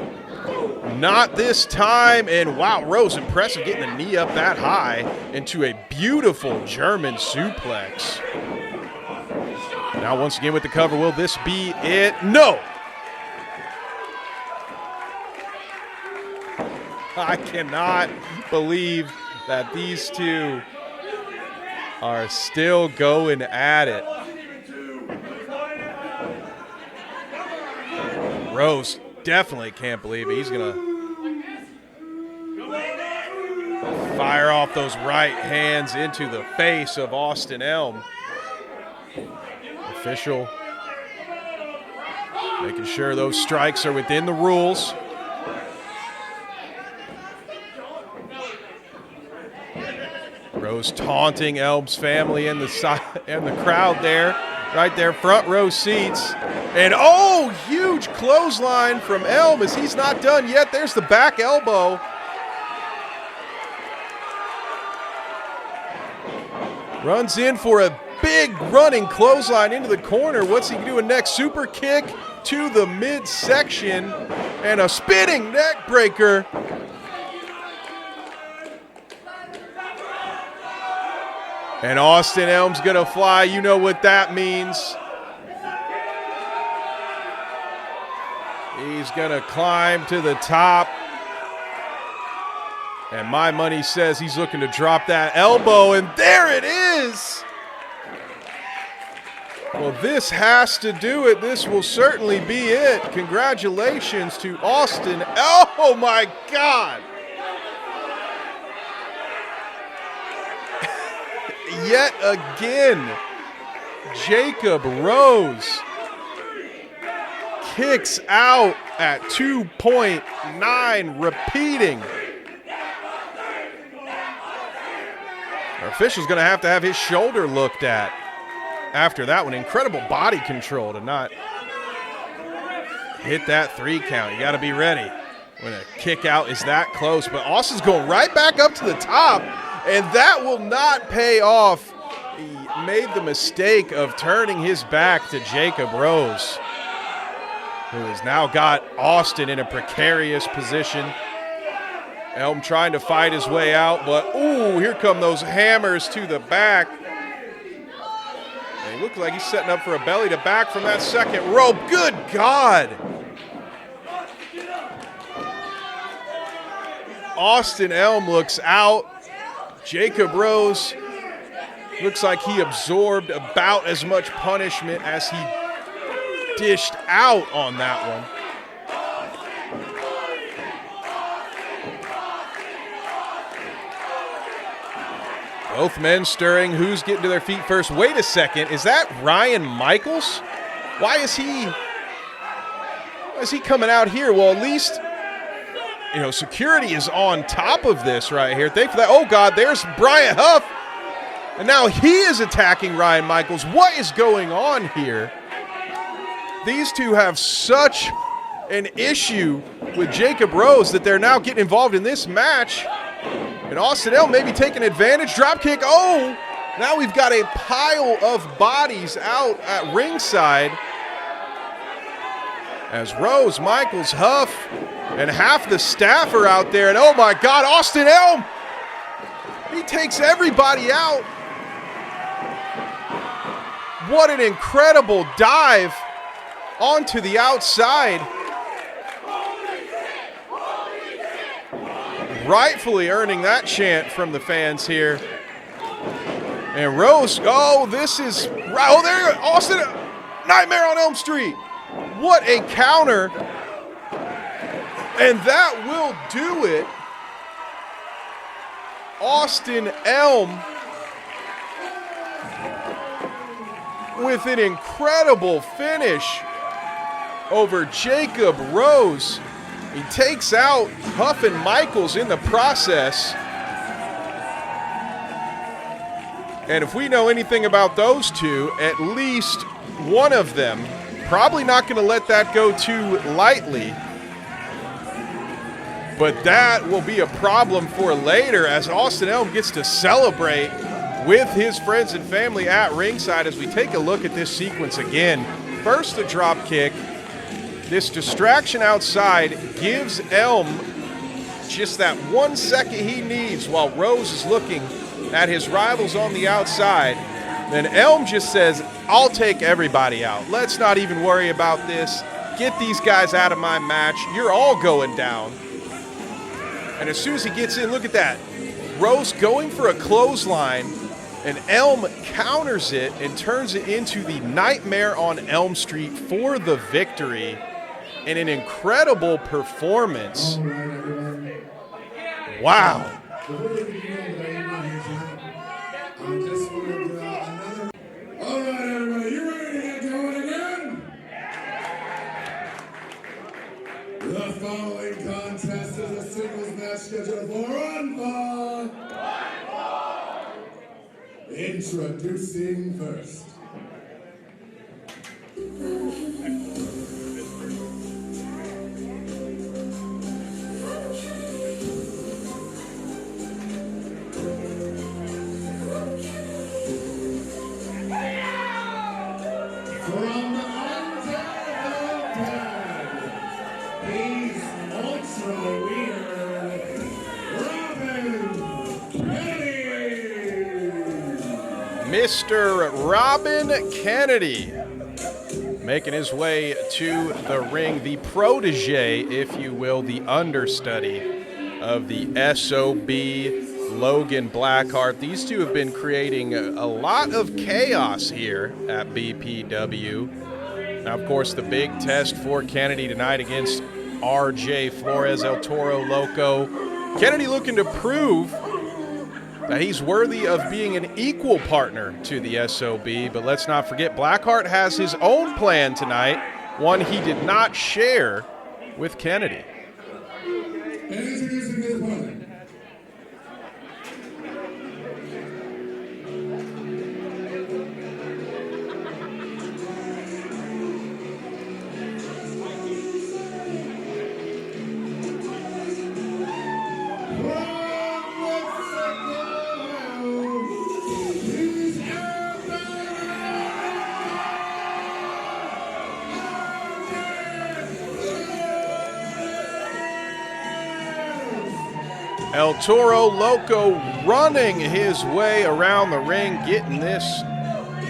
Not this time. And wow, Rose impressive getting the knee up that high into a beautiful German suplex. Now once again with the cover, will this be it? No! I cannot believe that these two are still going at it. Rose definitely can't believe it. He's going to fire off those right hands into the face of Austin Elm. Official making sure those strikes are within the rules. Rose taunting Elm's family and the crowd there, right there, front row seats. And oh, huge clothesline from Elm as he's not done yet. There's the back elbow. Runs in for a big running clothesline into the corner. What's he doing next? Super kick to the midsection and a spinning neck breaker. And Austin Elm's going to fly. You know what that means. He's going to climb to the top. And my money says he's looking to drop that elbow, and there it is. Well, this has to do it. This will certainly be it. Congratulations to Austin. Oh, my God. Yet again, Jacob Rose kicks out at 2.9, repeating. Our official's going to have his shoulder looked at after that one. Incredible body control to not hit that 3 count. You got to be ready when a kick out is that close. But Austin's going right back up to the top, and that will not pay off. He made the mistake of turning his back to Jacob Rose, who has now got Austin in a precarious position. Elm trying to fight his way out, but ooh, here come those hammers to the back. And he looks like he's setting up for a belly to back from that second rope. Good God. Austin Elm looks out. Jacob Rose looks like he absorbed about as much punishment as he dished out on that one. Both men stirring. Who's getting to their feet first? Wait a second. Is that Ryan Michaels? Why is he coming out here? Well, at least, you know, security is on top of this right here. Thank you for that. Oh, God, there's Bryant Huff. And now he is attacking Ryan Michaels. What is going on here? These two have such an issue with Jacob Rose that they're now getting involved in this match. And Austin Elm maybe taking advantage. Drop kick. Oh, now we've got a pile of bodies out at ringside as Rose, Michaels, Huff, and half the staff are out there. And oh my God, Austin Elm, he takes everybody out. What an incredible dive onto the outside. Rightfully earning that chant from the fans here. And Rose, oh, this is, oh, there, Austin, Nightmare on Elm Street. What a counter. And that will do it. Austin Elm with an incredible finish over Jacob Rose. He takes out Huff and Michaels in the process. And if we know anything about those two, at least one of them probably not going to let that go too lightly. But that will be a problem for later as Austin Elm gets to celebrate with his friends and family at ringside as we take a look at this sequence again. First, the drop kick. This distraction outside gives Elm just that 1 second he needs while Rose is looking at his rivals on the outside. Then Elm just says, I'll take everybody out. Let's not even worry about this. Get these guys out of my match. You're all going down. And as soon as he gets in, look at that. Rose going for a clothesline, and Elm counters it and turns it into the Nightmare on Elm Street for the victory. In an incredible performance. Wow. All right, everybody, you ready to get going again? The following contest is a singles match scheduled for one fall. Introducing first. From the undead, he's ultra weird, Robin Petty. Mr. Robin Kennedy making his way to the ring, the protege, if you will, the understudy of the SOB Logan Blackhart. These two have been creating a lot of chaos here at BPW. Now, of course, the big test for Kennedy tonight against RJ Flores, El Toro Loco. Kennedy looking to prove that he's worthy of being an equal partner to the SOB, but let's not forget Blackhart has his own plan tonight, one he did not share with Kennedy. And introducing his opponent. El Toro Loco running his way around the ring, getting this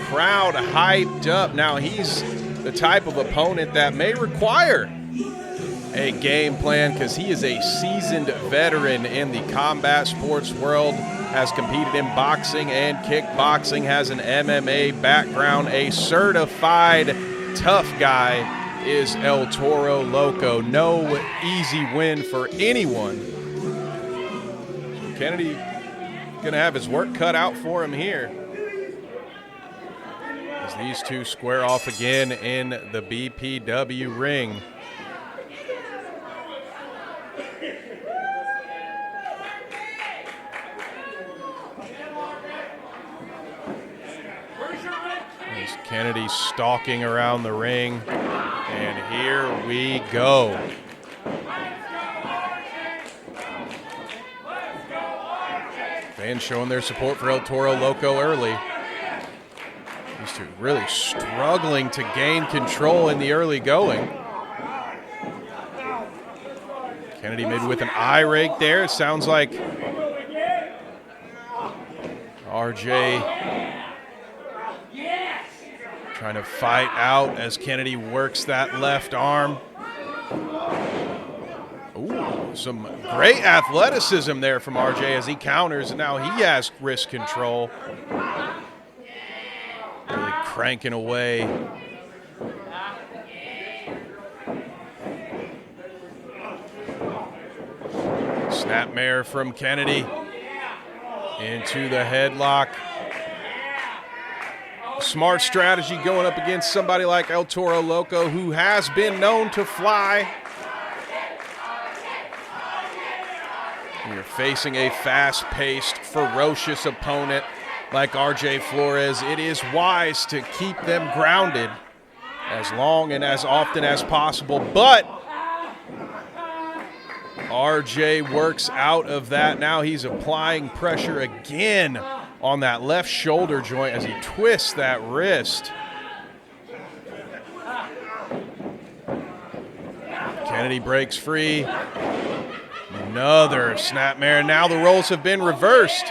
crowd hyped up. Now, he's the type of opponent that may require a game plan because he is a seasoned veteran in the combat sports world, has competed in boxing and kickboxing, has an MMA background, a certified tough guy is El Toro Loco. No easy win for anyone. Kennedy going to have his work cut out for him here as these two square off again in the BPW ring. As Kennedy stalking around the ring, and here we go. Fans showing their support for El Toro Loco early. These two really struggling to gain control in the early going. Kennedy maybe with an eye rake there. It sounds like RJ trying to fight out as Kennedy works that left arm. Ooh, some great athleticism there from RJ as he counters, and now he has wrist control. Really cranking away. Snapmare from Kennedy into the headlock. Smart strategy going up against somebody like El Toro Loco, who has been known to fly. You're facing a fast-paced, ferocious opponent like RJ Flores. It is wise to keep them grounded as long and as often as possible. But RJ works out of that. Now he's applying pressure again on that left shoulder joint as he twists that wrist. Kennedy breaks free. Another snapmare. Now the roles have been reversed.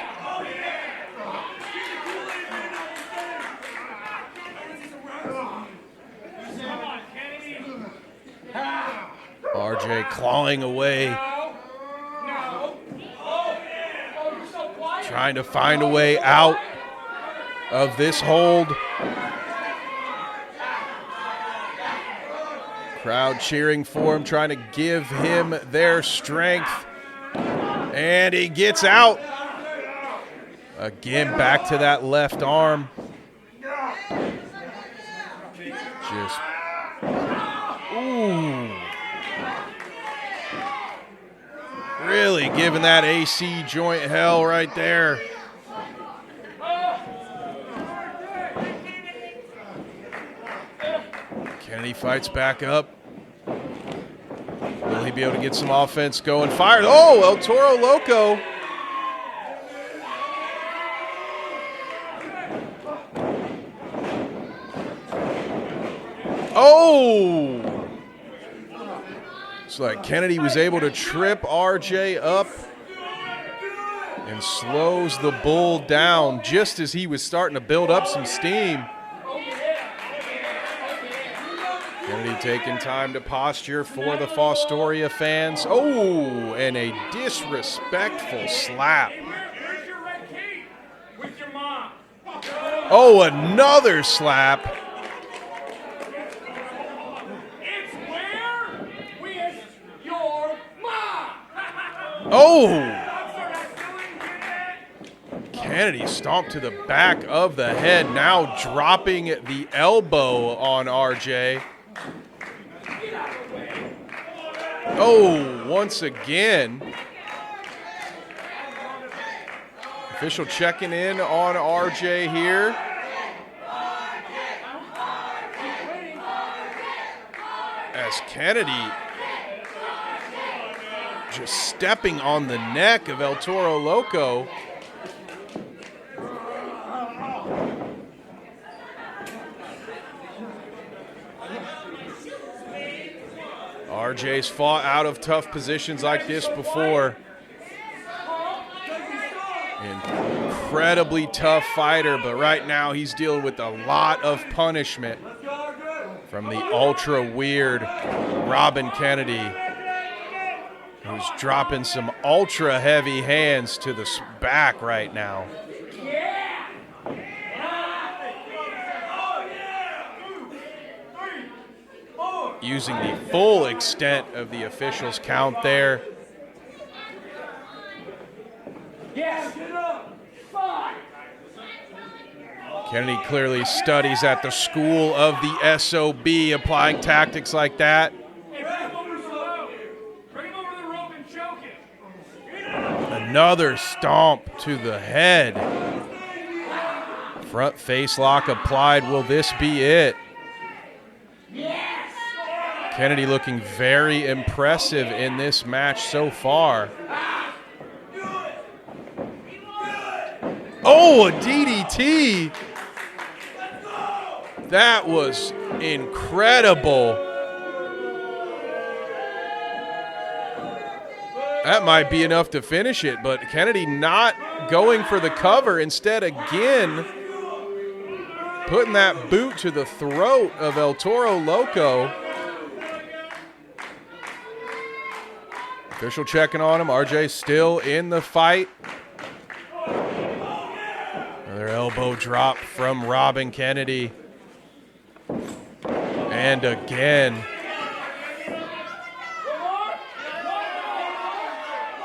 RJ clawing away. Trying to find a way out of this hold. Crowd cheering for him, trying to give him their strength. And he gets out. Again, back to that left arm. Just, ooh. Really giving that AC joint hell right there. Kennedy fights back up. Will he be able to get some offense going? Fired. Oh, El Toro Loco. Oh! It's like Kennedy was able to trip RJ up. and slows the bull down just as he was starting to build up some steam. Kennedy taking time to posture for the Fostoria fans. Oh, and a disrespectful slap. Oh, another slap. Oh! Kennedy stomped to the back of the head, now dropping the elbow on RJ. Oh, once again. Official checking in on RJ here. As Kennedy just stepping on the neck of El Toro Loco. RJ's fought out of tough positions like this before. Incredibly tough fighter, but right now he's dealing with a lot of punishment from the ultra weird Robin Kennedy, who's dropping some ultra heavy hands to the back right now. Using the full extent of the officials' count there. Kennedy clearly studies at the school of the SOB, applying tactics like that. Another stomp to the head. Front face lock applied. Will this be it? Kennedy looking very impressive in this match so far. Oh, a DDT. That was incredible. That might be enough to finish it, but Kennedy not going for the cover. Instead, again, putting that boot to the throat of El Toro Loco. Official checking on him. RJ still in the fight. Another elbow drop from Robin Kennedy. And again.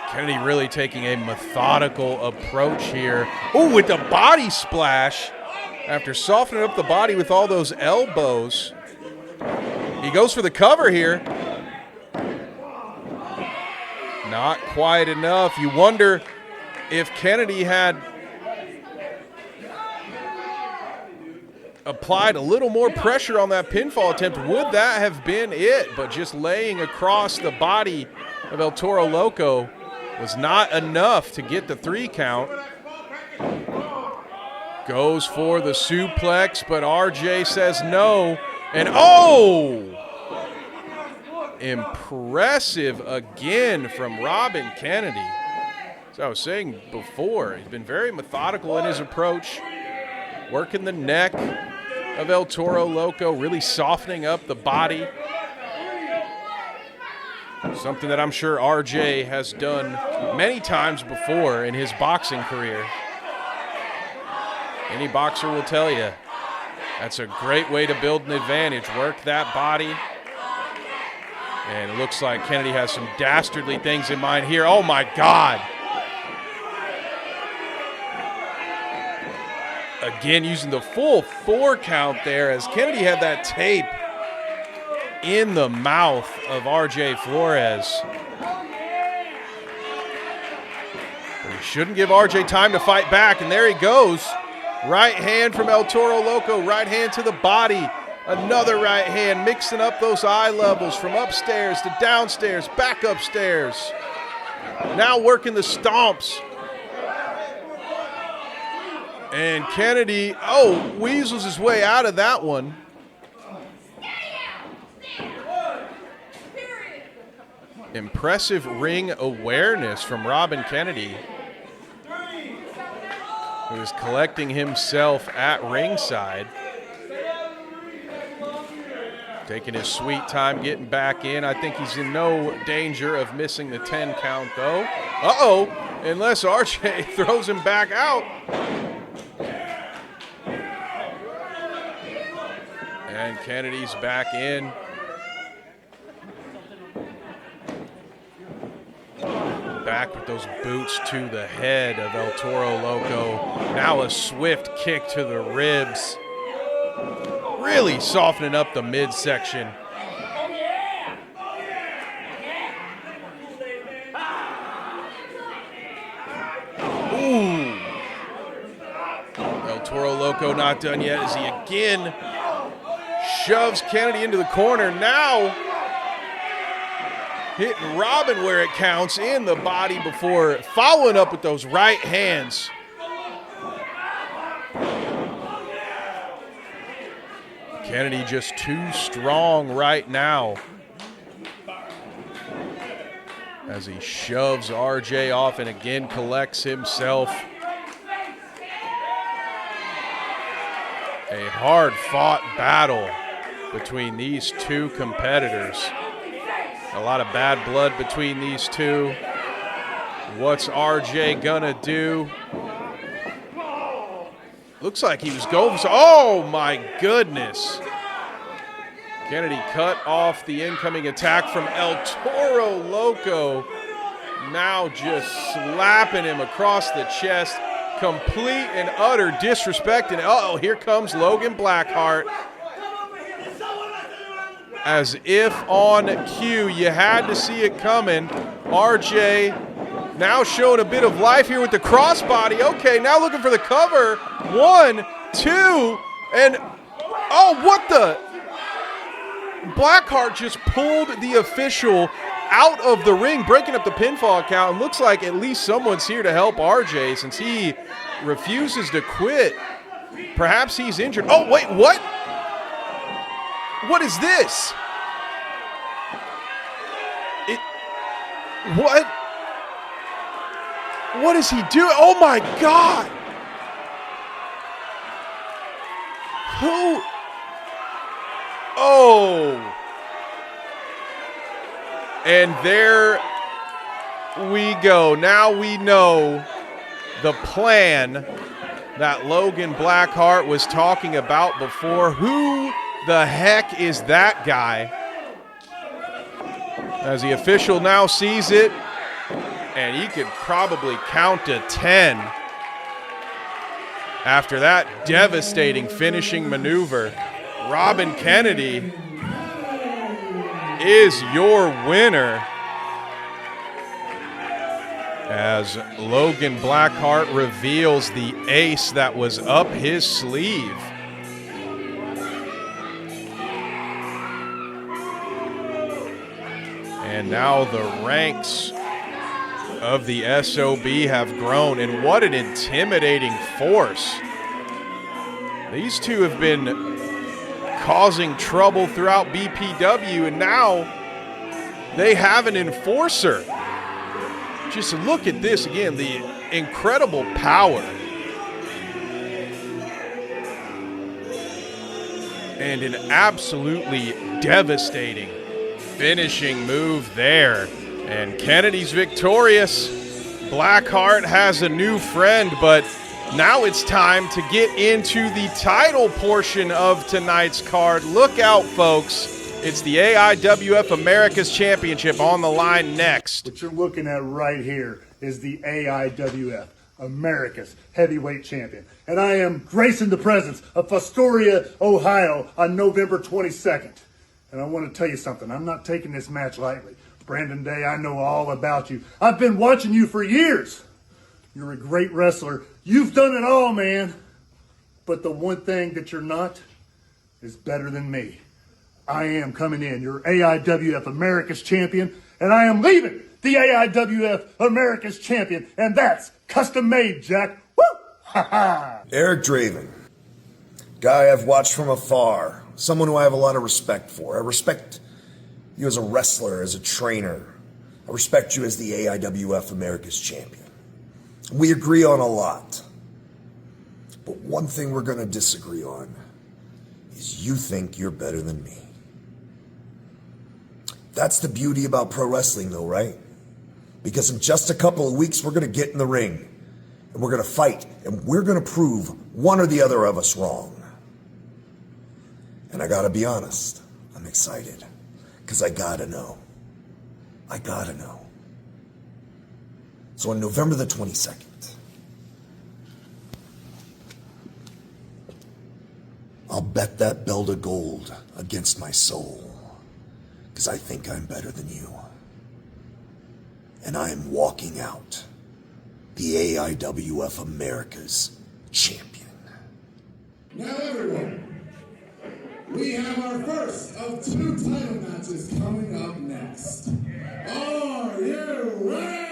Kennedy really taking a methodical approach here. Oh, with the body splash. After softening up the body with all those elbows. He goes for the cover here. Not quite enough. You wonder if Kennedy had applied a little more pressure on that pinfall attempt, would that have been it? But just laying across the body of El Toro Loco was not enough to get the 3 count. Goes for the suplex, but RJ says no. And oh! Impressive again from Robin Kennedy. As I was saying before, he's been very methodical in his approach, working the neck of El Toro Loco, really softening up the body. Something that I'm sure RJ has done many times before in his boxing career. Any boxer will tell you that's a great way to build an advantage. Work that body. And it looks like Kennedy has some dastardly things in mind here. Oh, my God. Again, using the full 4 count there as Kennedy had that tape in the mouth of RJ Flores. But he shouldn't give RJ time to fight back, and there he goes. Right hand from El Toro Loco, right hand to the body. Another right hand, mixing up those eye levels from upstairs to downstairs, back upstairs. Now working the stomps. And Kennedy, weasels his way out of that one. Impressive ring awareness from Robin Kennedy. who is collecting himself at ringside. Taking his sweet time getting back in. I think he's in no danger of missing the 10 count, though. Uh-oh, unless RJ throws him back out. And Kennedy's back in. Back with those boots to the head of El Toro Loco. Now a swift kick to the ribs. Really softening up the midsection. Ooh. El Toro Loco not done yet as he again shoves Kennedy into the corner. Now hitting Robin where it counts in the body before following up with those right hands. Kennedy just too strong right now as he shoves RJ off and again collects himself. A hard-fought battle between these two competitors. A lot of bad blood between these two. What's RJ gonna do? Looks like he was going for, oh my goodness. Kennedy cut off the incoming attack from El Toro Loco. Now just slapping him across the chest. Complete and utter disrespect. And uh-oh, here comes Logan Blackhart. As if on cue, you had to see it coming. RJ now showing a bit of life here with the crossbody. Okay, now looking for the cover. 1, 2, and oh, what the? Blackheart just pulled the official out of the ring, breaking up the pinfall count. And looks like at least someone's here to help RJ since he refuses to quit. Perhaps he's injured. Oh, wait, what? What is this? What? What is he doing? Oh my God! Who? Oh! And there we go. Now we know the plan that Logan Blackhart was talking about before. Who the heck is that guy? As the official now sees it, and he could probably count to 10 after that devastating finishing maneuver. Robin Kennedy is your winner as Logan Blackhart reveals the ace that was up his sleeve. And now the ranks of the SOB have grown, and what an intimidating force. These two have been causing trouble throughout BPW, and now they have an enforcer. Just look at this again, the incredible power. And an absolutely devastating finishing move there. And Kennedy's victorious. Blackheart has a new friend, but now it's time to get into the title portion of tonight's card. Look out, folks. It's the AIWF Americas Championship on the line next. What you're looking at right here is the AIWF Americas Heavyweight Champion. And I am gracing the presence of Fostoria, Ohio on November 22nd. And I want to tell you something. I'm not taking this match lightly. Brandon Day, I know all about you. I've been watching you for years. You're a great wrestler. You've done it all, man. But the one thing that you're not is better than me. I am coming in, your AIWF Americas Champion, and I am leaving the AIWF Americas Champion, and that's custom made, Jack. Woo! Ha ha! Eric Draven, guy I've watched from afar, someone who I have a lot of respect for. I respect you as a wrestler, as a trainer. I respect you as the AIWF Americas Champion. We agree on a lot. But one thing we're going to disagree on is you think you're better than me. That's the beauty about pro wrestling, though, right? Because in just a couple of weeks, we're going to get in the ring, and we're going to fight, and we're going to prove one or the other of us wrong. And I got to be honest, I'm excited, because I got to know. I got to know. So on November the 22nd, I'll bet that belt of gold against my soul, because I think I'm better than you. And I am walking out the AIWF Americas Champion. Now everyone, we have our first of 2 title matches coming up next. Are you ready?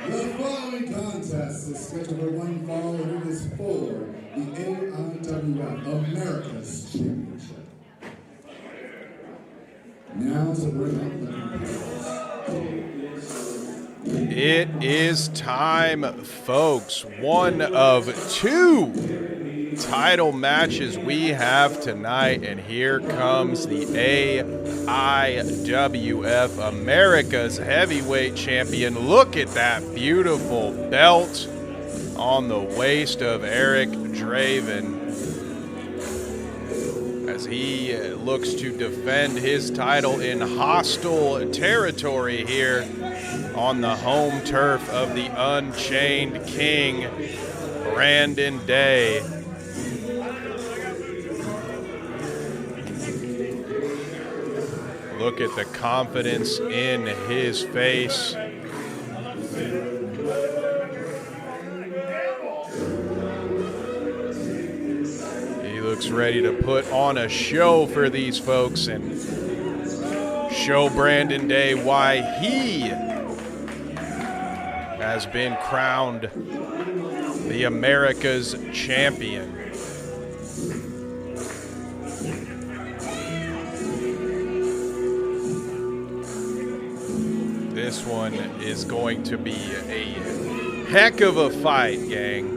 The following contest is scheduled for one fall, and it is for the AIWF Americas Championship. Now to bring up the competitors. It is time, folks. One of 2 title matches we have tonight, and here comes the AIWF Americas Heavyweight Champion. Look at that beautiful belt on the waist of Eric Draven as he looks to defend his title in hostile territory here on the home turf of the Unchained King, Brandon Day. Look at the confidence in his face. He looks ready to put on a show for these folks and show Brandon Day why he has been crowned the Americas Champion. This one is going to be a heck of a fight, gang.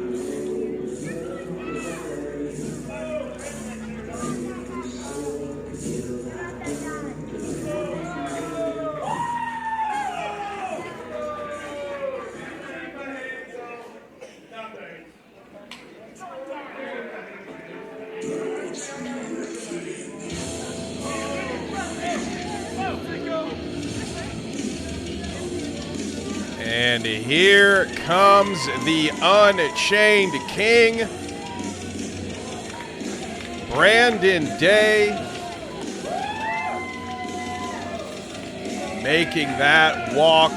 And here comes the Unchained King, Brandon Day, making that walk.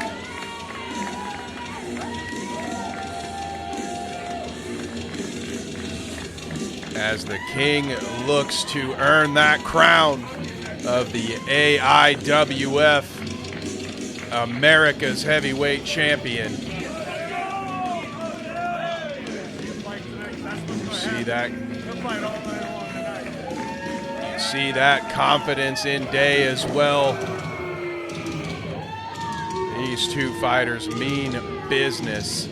As the King looks to earn that crown of the AIWF America's Heavyweight Champion. You see that confidence in Day as well. These 2 fighters mean business.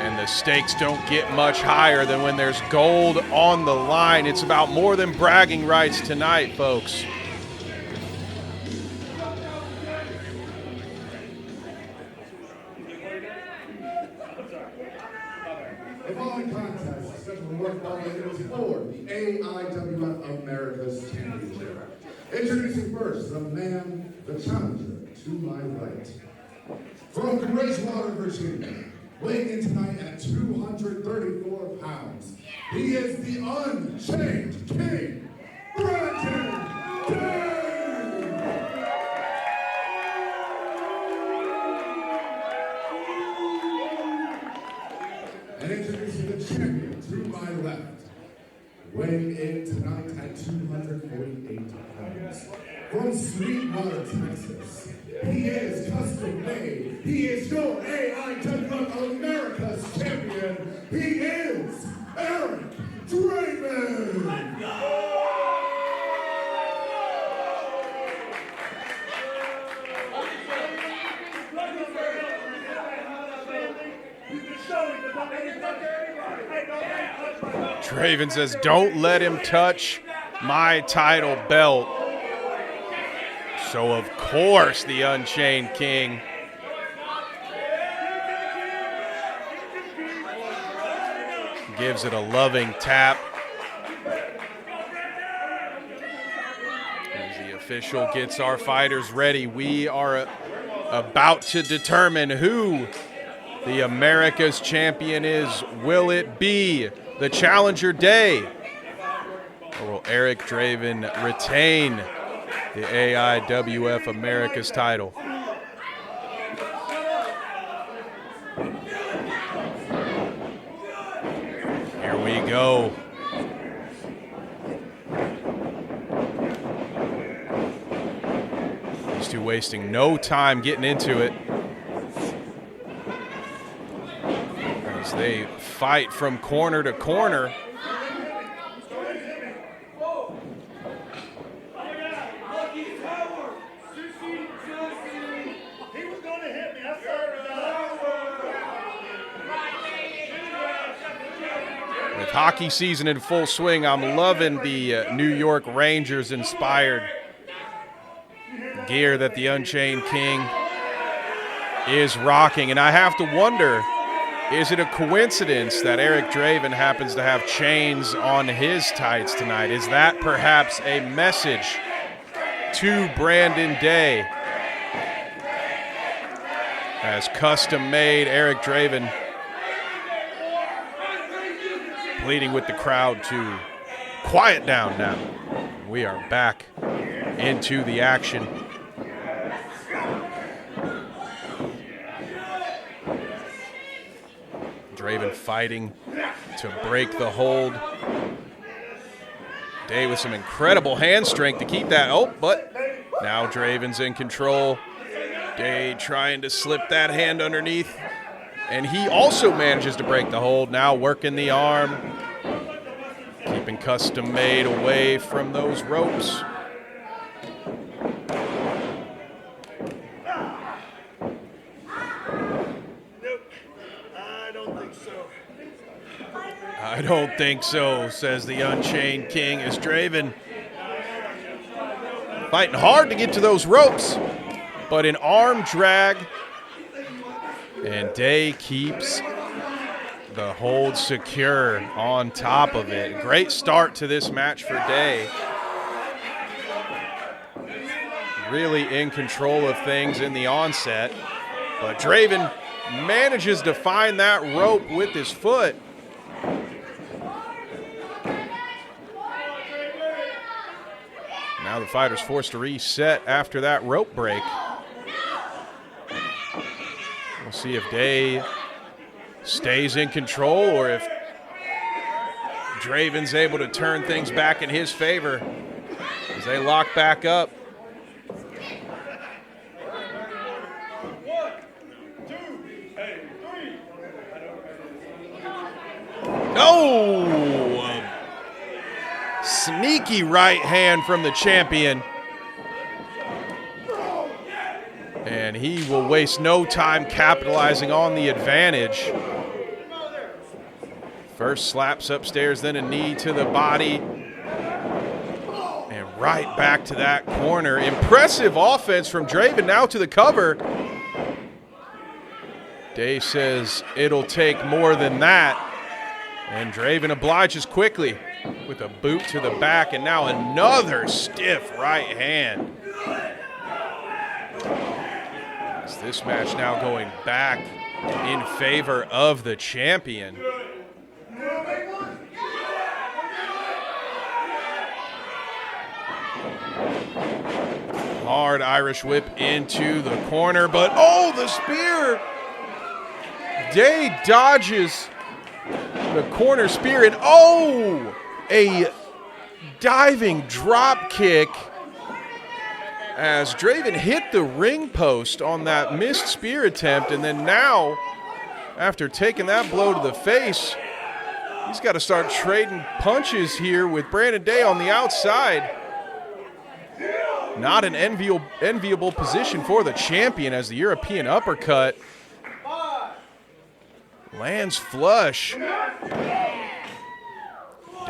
And the stakes don't get much higher than when there's gold on the line. It's about more than bragging rights tonight, folks. The following contest is scheduled to work for the AIWF Americas Championship. Introducing first the man, the challenger, to my right. From Bridgewater, Virginia, weighing in tonight at 234 pounds, he is the Unchained King, Brandon Day! And introducing the champion to my left, weighing in tonight at 248 pounds. From Sweetwater, Texas, he is custom made. He is your AIWF America's Champion. He is Eric Draven. Draven says, don't let him touch my title belt. So, of course, the Unchained King gives it a loving tap. As the official gets our fighters ready, we are about to determine who the America's champion is. Will it be the Challenger Day? Or will Eric Draven retain the AIWF Americas title? Here we go. These two wasting no time getting into it as they fight from corner to corner. With hockey season in full swing, I'm loving the New York Rangers inspired gear that the Unchained King is rocking. And I have to wonder, is it a coincidence that Eric Draven happens to have chains on his tights tonight? Is that perhaps a message to Brandon Day? As custom-made Eric Draven pleading with the crowd to quiet down now. We are back into the action. Draven fighting to break the hold. Day with some incredible hand strength to keep that. Oh, but now Draven's in control. Day trying to slip that hand underneath. And he also manages to break the hold. Now working the arm. Keeping Custom Made away from those ropes. I don't think so, says the Unchained King, as Draven fighting hard to get to those ropes, but an arm drag, and Day keeps the hold secure on top of it. Great start to this match for Day. Really in control of things in the onset, but Draven manages to find that rope with his foot. Now the fighter's forced to reset after that rope break. We'll see if Day stays in control or if Draven's able to turn things back in his favor as they lock back up. Oh! A sneaky right hand from the champion. And he will waste no time capitalizing on the advantage. First slaps upstairs, then a knee to the body. And right back to that corner. Impressive offense from Draven, now to the cover. Day says it'll take more than that. And Draven obliges quickly with a boot to the back, and now another stiff right hand. This match now going back in favor of the champion. Hard Irish whip into the corner, but oh, the spear! Day dodges the corner spear, and oh, a diving drop kick as Draven hit the ring post on that missed spear attempt. And then now, after taking that blow to the face, he's got to start trading punches here with Brandon Day on the outside. Not an enviable position for the champion as the European uppercut lands flush.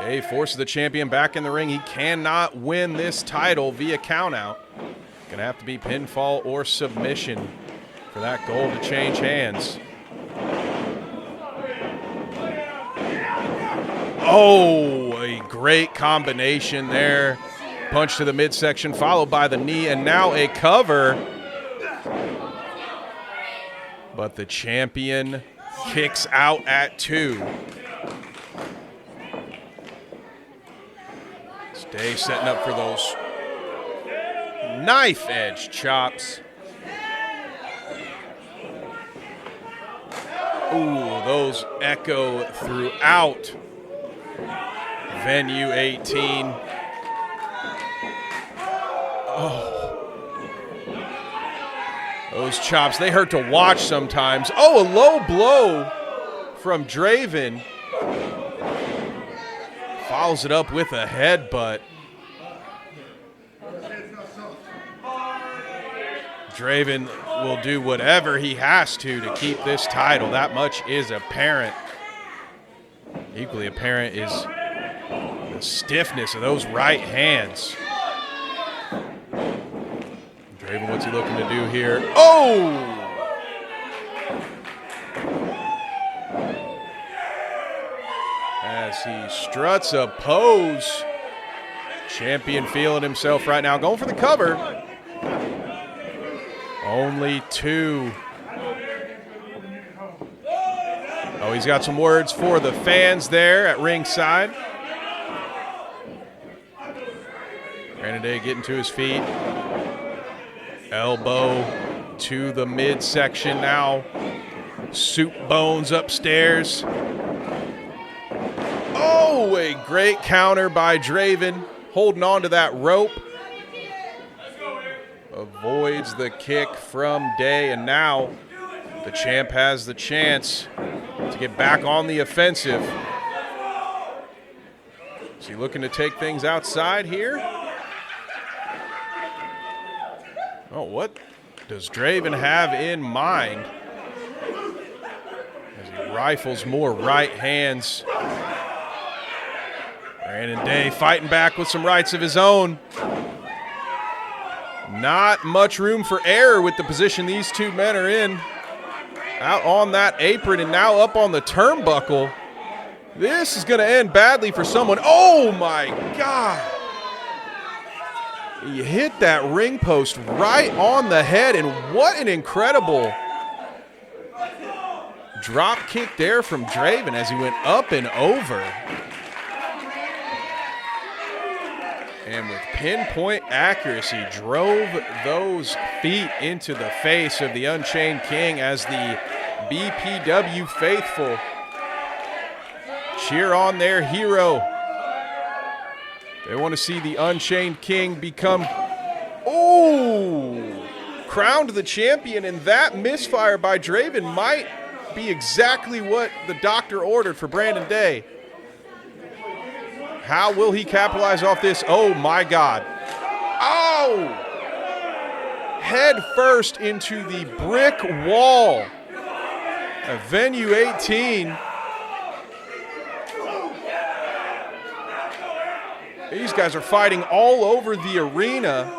Day forces the champion back in the ring. He cannot win this title via countout. Gonna have to be pinfall or submission for that gold to change hands. Oh, a great combination there. Punch to the midsection followed by the knee, and now a cover. But the champion kicks out at 2. Day setting up for those knife edge chops. Ooh, those echo throughout venue 18. Oh. Those chops, they hurt to watch sometimes. Oh, a low blow from Draven. Follows it up with a headbutt. Draven will do whatever he has to keep this title. That much is apparent. Equally apparent is the stiffness of those right hands. Draven, what's he looking to do here? Oh! As he struts a pose. Champion feeling himself right now. Going for the cover. Only 2. Oh, he's got some words for the fans there at ringside. Brandon Day getting to his feet. Elbow to the midsection now. Soup bones upstairs. Oh, a great counter by Draven. Holding on to that rope. Avoids the kick from Day, and now the champ has the chance to get back on the offensive. Is he looking to take things outside here? Oh, what does Draven have in mind? As he rifles more right hands. Brandon Day fighting back with some rights of his own. Not much room for error with the position these two men are in. Out on that apron and now up on the turnbuckle. This is going to end badly for someone. Oh, my God. He hit that ring post right on the head, and what an incredible drop kick there from Draven as he went up and over. And with pinpoint accuracy, drove those feet into the face of the Unchained King as the BPW faithful cheer on their hero. They want to see the Unchained King become, crowned the champion, and that misfire by Draven might be exactly what the doctor ordered for Brandon Day. How will he capitalize off this? Oh, my God. Oh! Head first into the brick wall of venue 18. These guys are fighting all over the arena.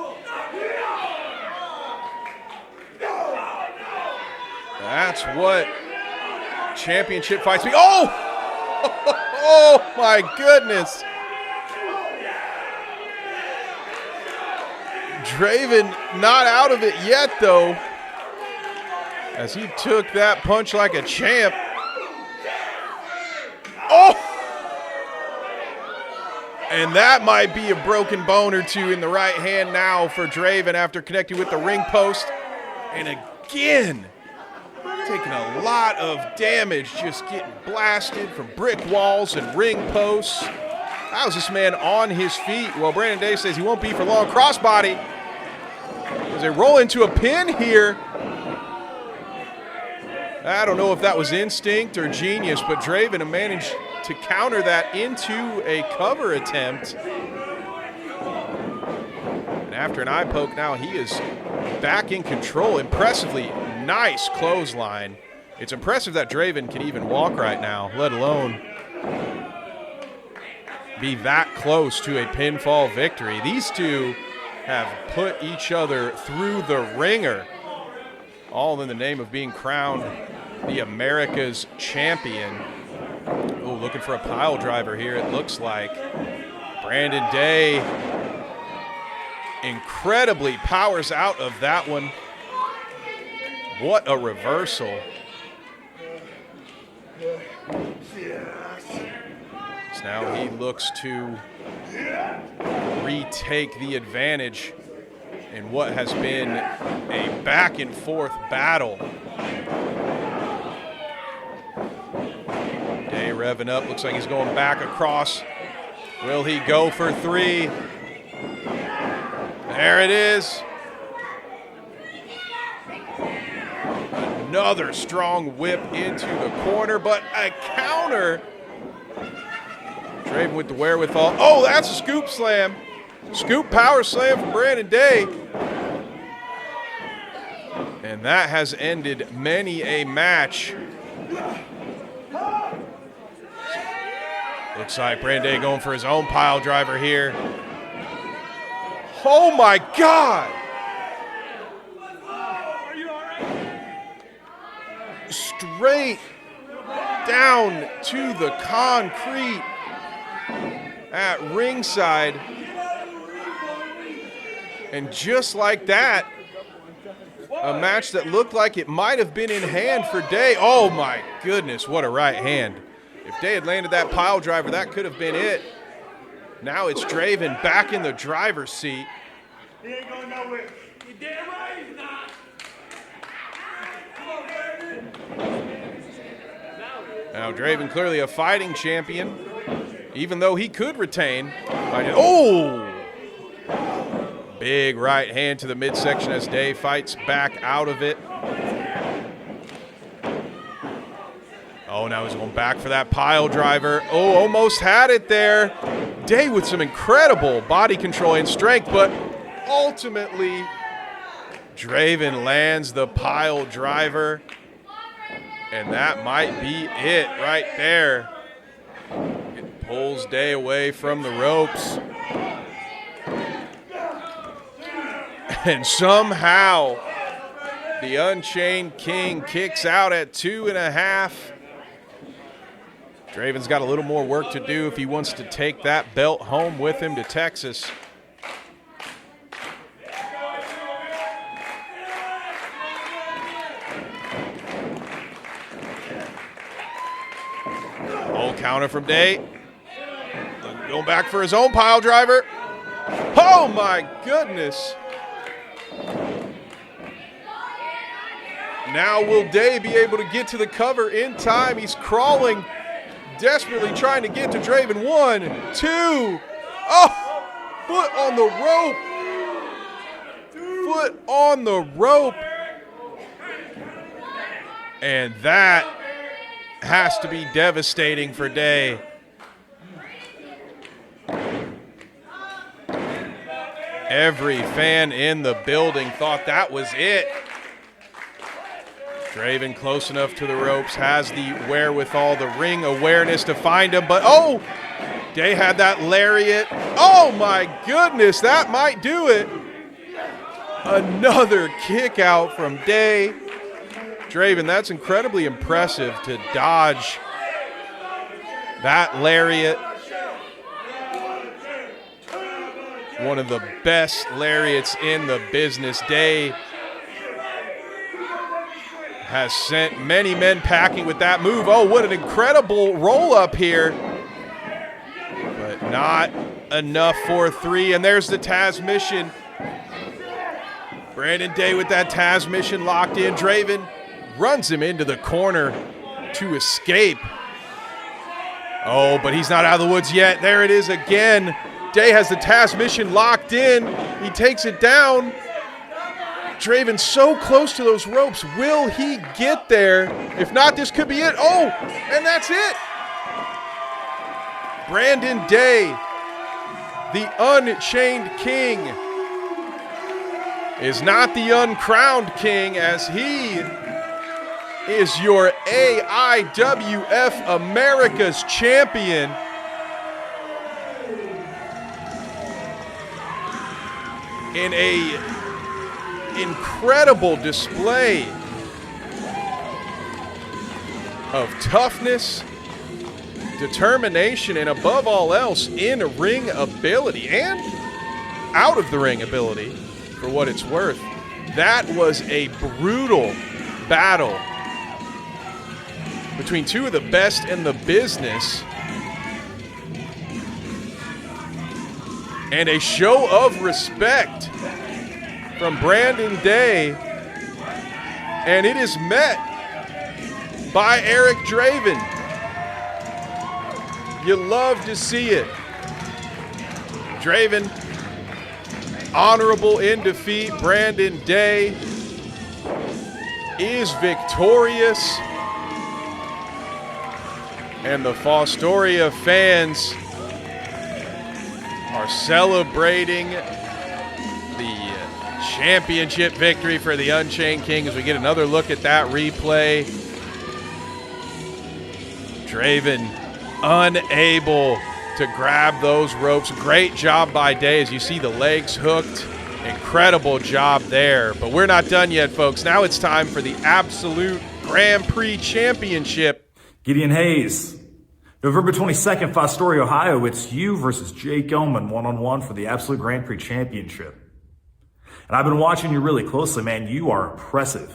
That's what championship fights be. Oh! Oh, my goodness. Draven not out of it yet, though, as he took that punch like a champ. Oh! And that might be a broken bone or two in the right hand now for Draven after connecting with the ring post. And again, taking a lot of damage, just getting blasted from brick walls and ring posts. How's this man on his feet? Well, Brandon Day says he won't be for long. Crossbody as they roll into a pin here. I don't know if that was instinct or genius, but Draven managed to counter that into a cover attempt. And after an eye poke, now he is back in control. Impressively nice clothesline. It's impressive that Draven can even walk right now, let alone be that close to a pinfall victory. These two have put each other through the ringer, all in the name of being crowned the Americas champion. Oh, looking for a pile driver here, it looks like. Brandon Day incredibly powers out of that one. What a reversal. So now he looks to retake the advantage in what has been a back and forth battle. Day revving up, looks like he's going back across. Will he go for three? There it is. Another strong whip into the corner, but a counter. Draven with the wherewithal. Oh, that's a scoop slam. Scoop power slam from Brandon Day. And that has ended many a match. Looks like Brandon Day going for his own pile driver here. Oh my God! Straight down to the concrete at ringside. And just like that, a match that looked like it might have been in hand for Day. Oh my goodness, what a right hand. If Day had landed that pile driver, that could have been it. Now it's Draven back in the driver's seat. He ain't going nowhere. You damn right he's not. Now Draven clearly a fighting champion, even though he could retain. Oh! Big right hand to the midsection as Day fights back out of it. Oh, now he's going back for that pile driver. Oh, almost had it there. Day with some incredible body control and strength, but ultimately Draven lands the pile driver. And that might be it right there. It pulls Day away from the ropes. And somehow the Unchained King kicks out at 2.5. Draven's got a little more work to do if he wants to take that belt home with him to Texas. Old counter from Day. Going back for his own pile driver. Oh my goodness. Now will Day be able to get to the cover in time? He's crawling, desperately trying to get to Draven. 1, 2. Oh, foot on the rope. Foot on the rope. And that has to be devastating for Day. Every fan in the building thought that was it. Draven close enough to the ropes, has the wherewithal, the ring awareness to find him, but oh, Day had that lariat. Oh my goodness, that might do it. Another kick out from Day. Draven, that's incredibly impressive to dodge that lariat. One of the best lariats in the business. Day has sent many men packing with that move. Oh, what an incredible roll up here. But not enough for 3. And there's the Taz mission. Brandon Day with that Taz mission locked in. Draven runs him into the corner to escape. Oh, but he's not out of the woods yet. There it is again. Day has the Taz mission locked in. He takes it down. Draven so close to those ropes. Will he get there? If not, this could be it. Oh, and that's it. Brandon Day, the Unchained King, is not the uncrowned king, as he is your AIWF Americas Champion. in a incredible display of toughness, determination, and above all else, in-ring ability and out-of-the-ring ability, for what it's worth. That was a brutal battle between two of the best in the business, and a show of respect from Brandon Day, and it is met by Eric Draven. You love to see it. Draven, honorable in defeat. Brandon Day is victorious. And the Fostoria fans are celebrating the championship victory for the Unchained King as we get another look at that replay. Draven unable to grab those ropes. Great job by Day as you see the legs hooked. Incredible job there. But we're not done yet, folks. Now it's time for the Absolute Grand Prix Championship. Gideon Hayes. November 22nd, Fostoria, Ohio. It's you versus Jake Oman, one-on-one for the Absolute Grand Prix Championship. And I've been watching you really closely, man. You are impressive.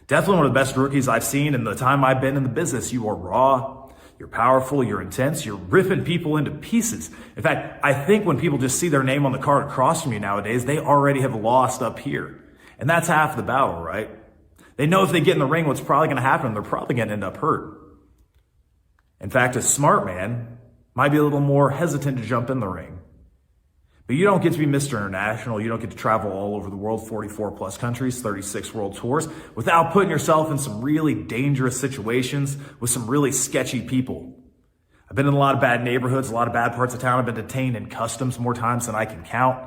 Definitely one of the best rookies I've seen in the time I've been in the business. You are raw. You're powerful, you're intense, you're ripping people into pieces. In fact, I think when people just see their name on the card across from you nowadays, they already have lost up here. And that's half the battle, right? They know if they get in the ring, what's probably going to happen, they're probably going to end up hurt. In fact, a smart man might be a little more hesitant to jump in the ring. But you don't get to be Mr. International. You don't get to travel all over the world, 44 plus countries, 36 world tours, without putting yourself in some really dangerous situations with some really sketchy people. I've been in a lot of bad neighborhoods, a lot of bad parts of town. I've been detained in customs more times than I can count.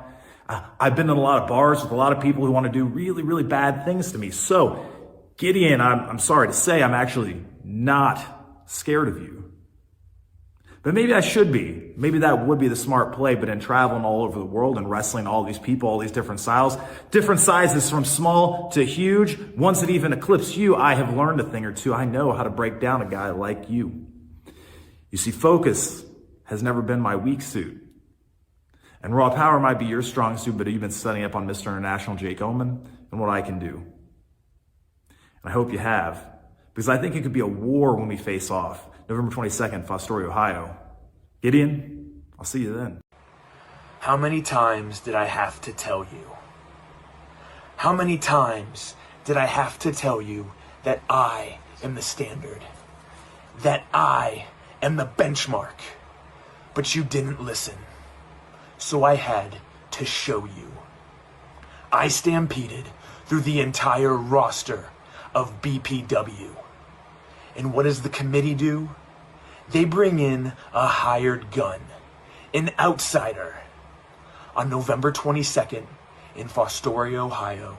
I've been in a lot of bars with a lot of people who want to do really, really bad things to me. So, Gideon, I'm sorry to say, I'm actually not scared of you. But maybe I should be. Maybe that would be the smart play, but in traveling all over the world and wrestling all these people, all these different styles, different sizes from small to huge, ones that even eclipse you, I have learned a thing or two. I know how to break down a guy like you. You see, focus has never been my weak suit. And raw power might be your strong suit, but you've been studying up on Mr. International Jake Oman and what I can do. And I hope you have, because I think it could be a war when we face off. November 22nd, Fostoria, Ohio. Gideon, I'll see you then. How many times did I have to tell you? How many times did I have to tell you that I am the standard? That I am the benchmark? But you didn't listen. So I had to show you. I stampeded through the entire roster of BPW. And what does the committee do? They bring in a hired gun, an outsider. On November 22nd in Fostoria, Ohio,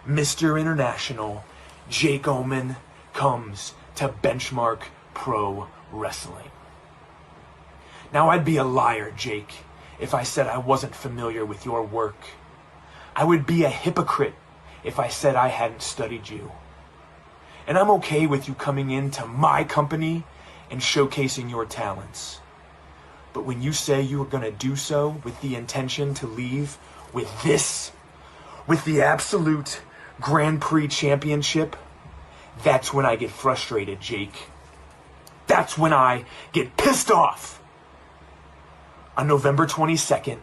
Mr. International Jake Oman comes to Benchmark Pro Wrestling. Now, I'd be a liar, Jake, if I said I wasn't familiar with your work. I would be a hypocrite if I said I hadn't studied you. And I'm okay with you coming into my company and showcasing your talents. But when you say you are going to do so with the intention to leave with this, with the Absolute Grand Prix Championship, that's when I get frustrated, Jake. That's when I get pissed off. On November 22nd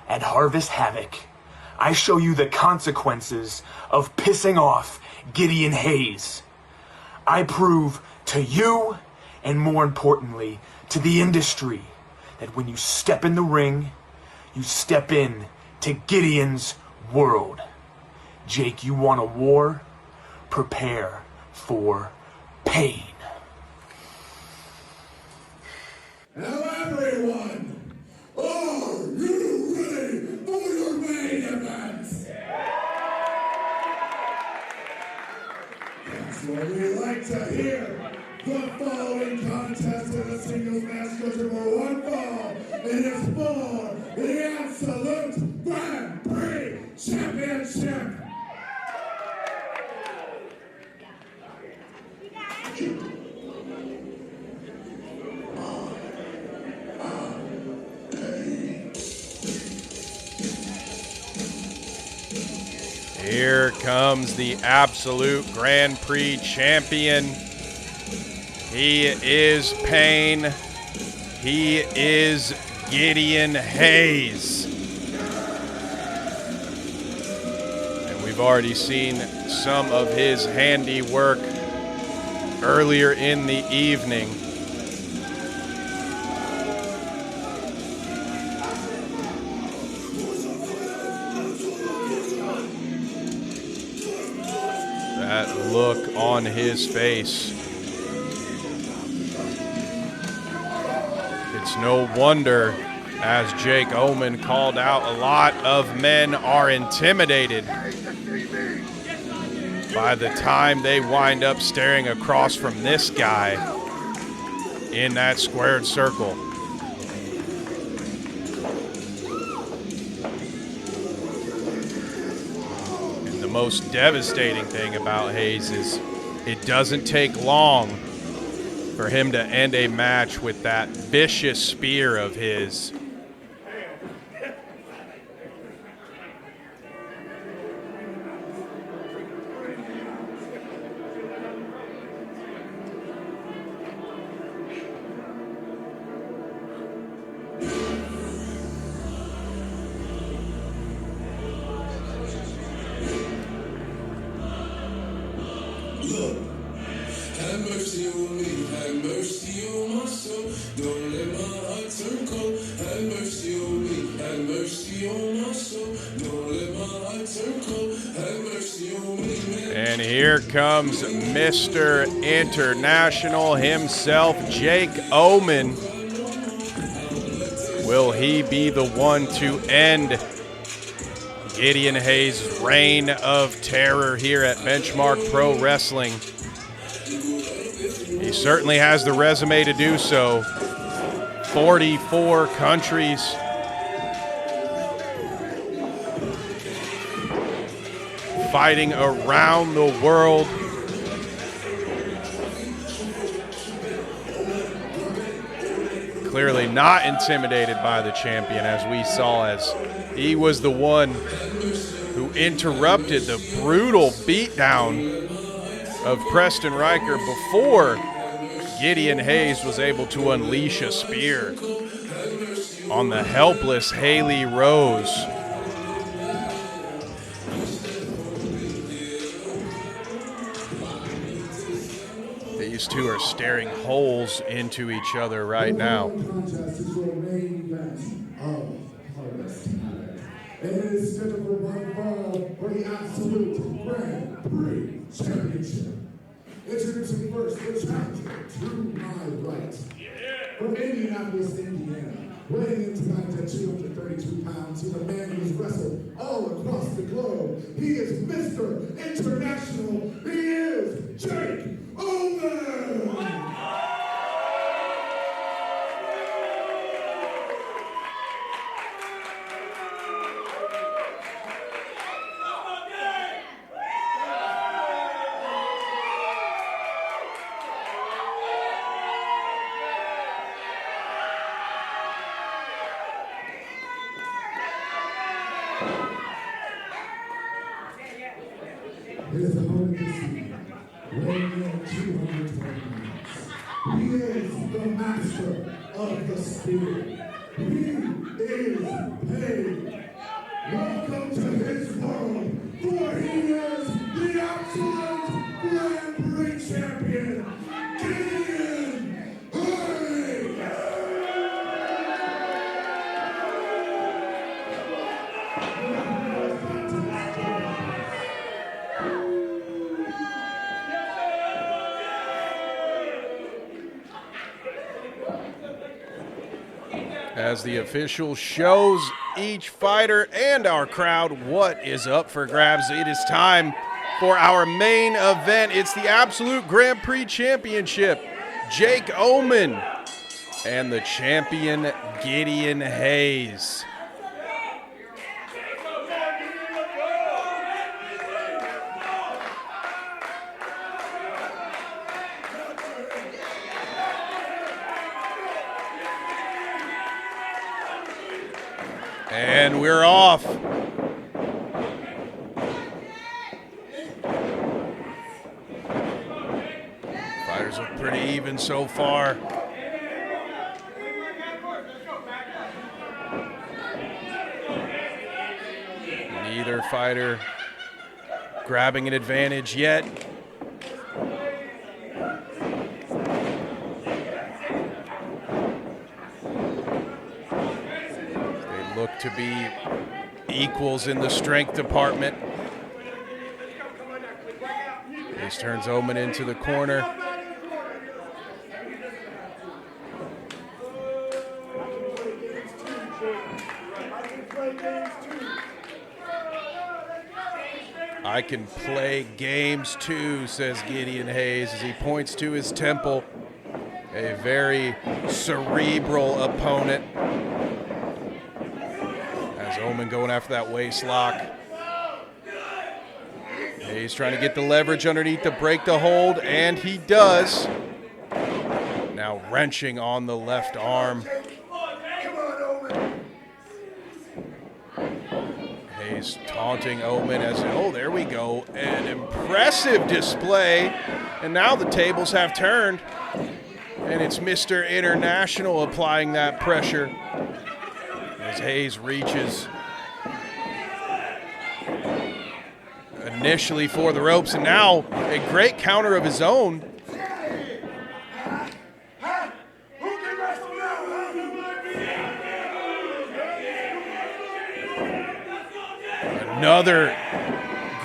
at Harvest Havoc, I show you the consequences of pissing off Gideon Hayes. I prove to you, and more importantly, to the industry, that when you step in the ring, you step in to Gideon's world. Jake, you want a war? Prepare for pain. Now everyone, are you ready for your main event? That's what we like to hear. The following contest in a singles match scheduled for one fall. It is for the Absolute Grand Prix Championship. Here comes the Absolute Grand Prix champion. He is Pain. He is Gideon Hayes. And we've already seen some of his handiwork earlier in the evening. That look on his face. It's no wonder, as Jake Oman called out, a lot of men are intimidated by the time they wind up staring across from this guy in that squared circle. And the most devastating thing about Hayes is it doesn't take long for him to end a match with that vicious spear of his. Have mercy on me, have mercy on my soul. Don't let my heart turn cold. Have mercy on me, have mercy on my soul. Don't let my heart turn cold. Have mercy on me. And here comes Mr. International himself, Jake Oman. Will he be the one to end Gideon Hayes' reign of terror here at Benchmark Pro Wrestling? He certainly has the resume to do so. 44 countries. Fighting around the world. Clearly not intimidated by the champion, as we saw, as he was the one who interrupted the brutal beatdown of Preston Riker before Gideon Hayes was able to unleash a spear on the helpless Haley Rose. These two are staring holes into each other right now. It is scheduled for one fall for the Absolute Grand Prix Championship. Introducing first the challenger to my right. From Indianapolis, Indiana, weighing in tonight at 232 pounds, he's a man who's wrestled all across the globe. He is Mr. International. He is Jake Oman. His opponent this evening, weighing in 220 pounds. He is the master of the spear. He is Pain. Welcome to his world, for he is the Absolute Grand Prix Champion, Gideon Hayes. As the official shows each fighter and our crowd what is up for grabs, it is time for our main event. It's the Absolute Grand Prix Championship. Jake Oman and the champion Gideon Hayes. And we're off. Fighters look pretty even so far. Neither fighter grabbing an advantage yet. They look to be equals in the strength department. Hayes turns Oman into the corner. I can play games too, says Gideon Hayes as he points to his temple. A very cerebral opponent. As Oman going after that waist lock. Hayes trying to get the leverage underneath to break the hold, and he does. Now wrenching on the left arm. Hayes taunting Oman as, oh, there we go. An impressive display. And now the tables have turned. And it's Mr. International applying that pressure as Hayes reaches initially for the ropes, and now a great counter of his own. Another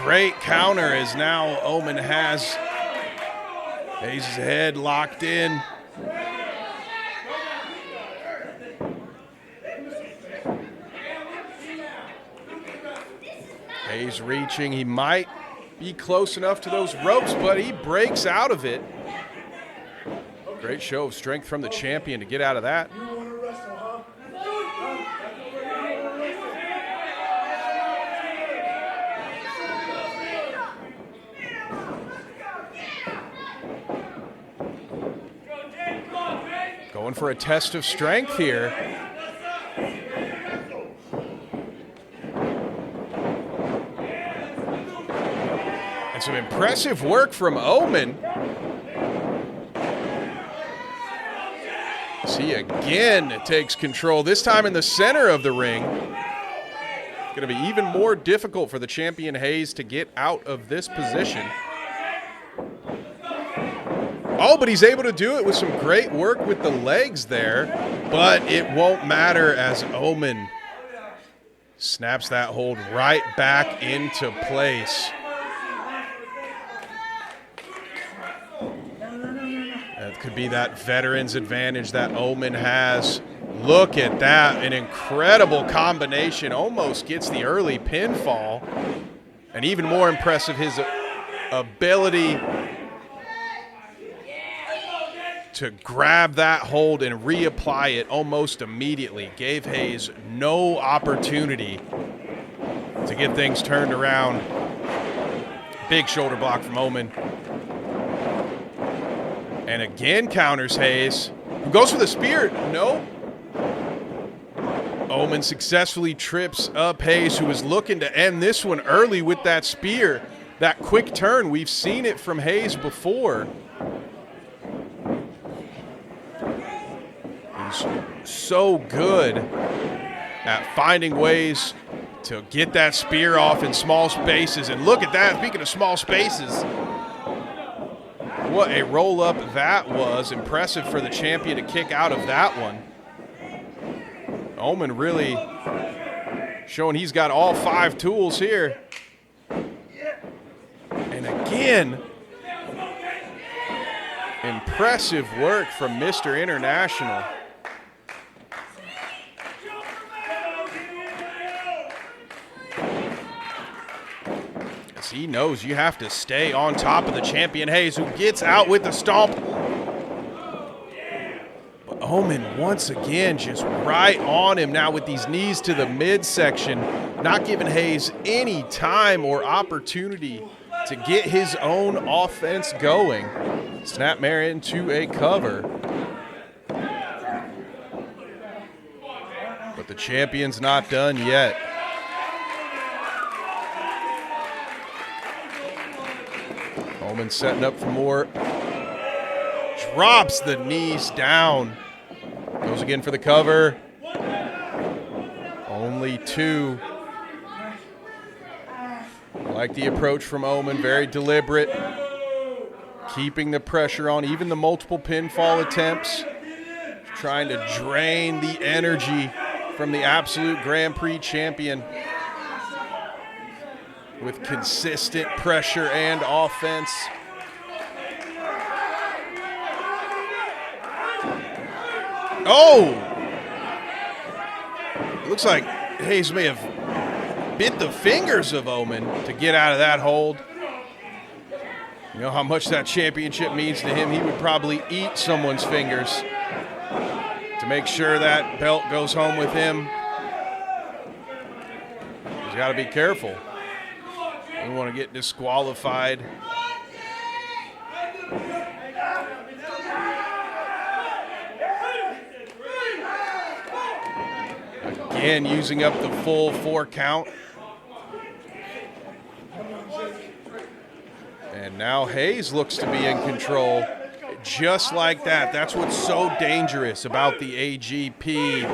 great counter as now Oman has Hayes' head locked in. Hayes reaching, he might be close enough to those ropes, but he breaks out of it. Great show of strength from the champion to get out of that. Going for a test of strength here. And some impressive work from Oman. He again takes control, this time in the center of the ring. It's going to be even more difficult for the champion Hayes to get out of this position. Oh, but he's able to do it with some great work with the legs there, but it won't matter as Oman snaps that hold right back into place. That could be that veteran's advantage that Oman has. Look at that, an incredible combination. Almost gets the early pinfall. And even more impressive, his ability to grab that hold and reapply it almost immediately. Gave Hayes no opportunity to get things turned around. Big shoulder block from Oman. And again counters Hayes, who goes for the spear. No. Oman successfully trips up Hayes, who was looking to end this one early with that spear. That quick turn, we've seen it from Hayes before. He's so good at finding ways to get that spear off in small spaces. And look at that, speaking of small spaces, what a roll-up that was. Impressive for the champion to kick out of that one. Oman really showing he's got all 5 tools here. And again, impressive work from Mr. International. As he knows you have to stay on top of the champion Hayes, who gets out with the stomp. But Oman once again just right on him now with these knees to the midsection, not giving Hayes any time or opportunity to get his own offense going. Snapmare into a cover. But the The champion's not done yet. Omen setting up for more. Drops the knees down. Goes again for the cover. Only 2. Like the approach from Omen, very deliberate. Keeping the pressure on, even the multiple pinfall attempts. Trying to drain the energy from the Absolute Grand Prix champion. With consistent pressure and offense. Oh! It looks like Hayes may have bit the fingers of Omen to get out of that hold. You know how much that championship means to him. He would probably eat someone's fingers to make sure that belt goes home with him. He's got to be careful. He don't want to get disqualified. Again, using up the full 4 count. And now Hayes looks to be in control. Just like that. That's what's so dangerous about the AGP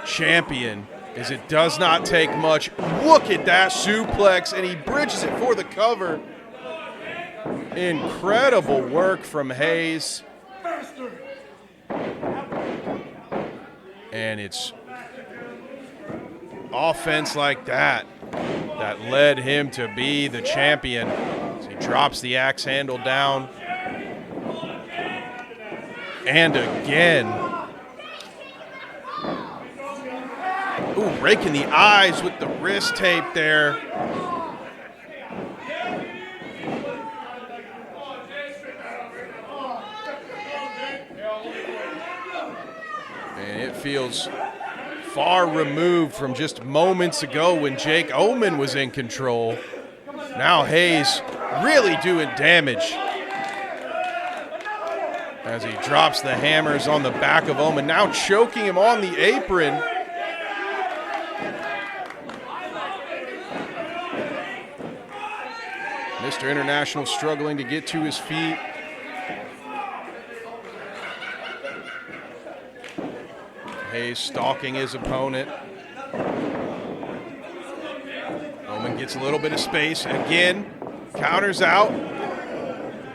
champion, is it does not take much. Look at that suplex, and he bridges it for the cover. Incredible work from Hayes. And it's offense like that that led him to be the champion. So he drops the axe handle down. And again. Ooh, raking the eyes with the wrist tape there. And it feels far removed from just moments ago when Jake Omen was in control. Now Hayes really doing damage as he drops the hammers on the back of Omen, now choking him on the apron. Mr. International struggling to get to his feet. Hayes stalking his opponent. Omen gets a little bit of space. Again, counters out.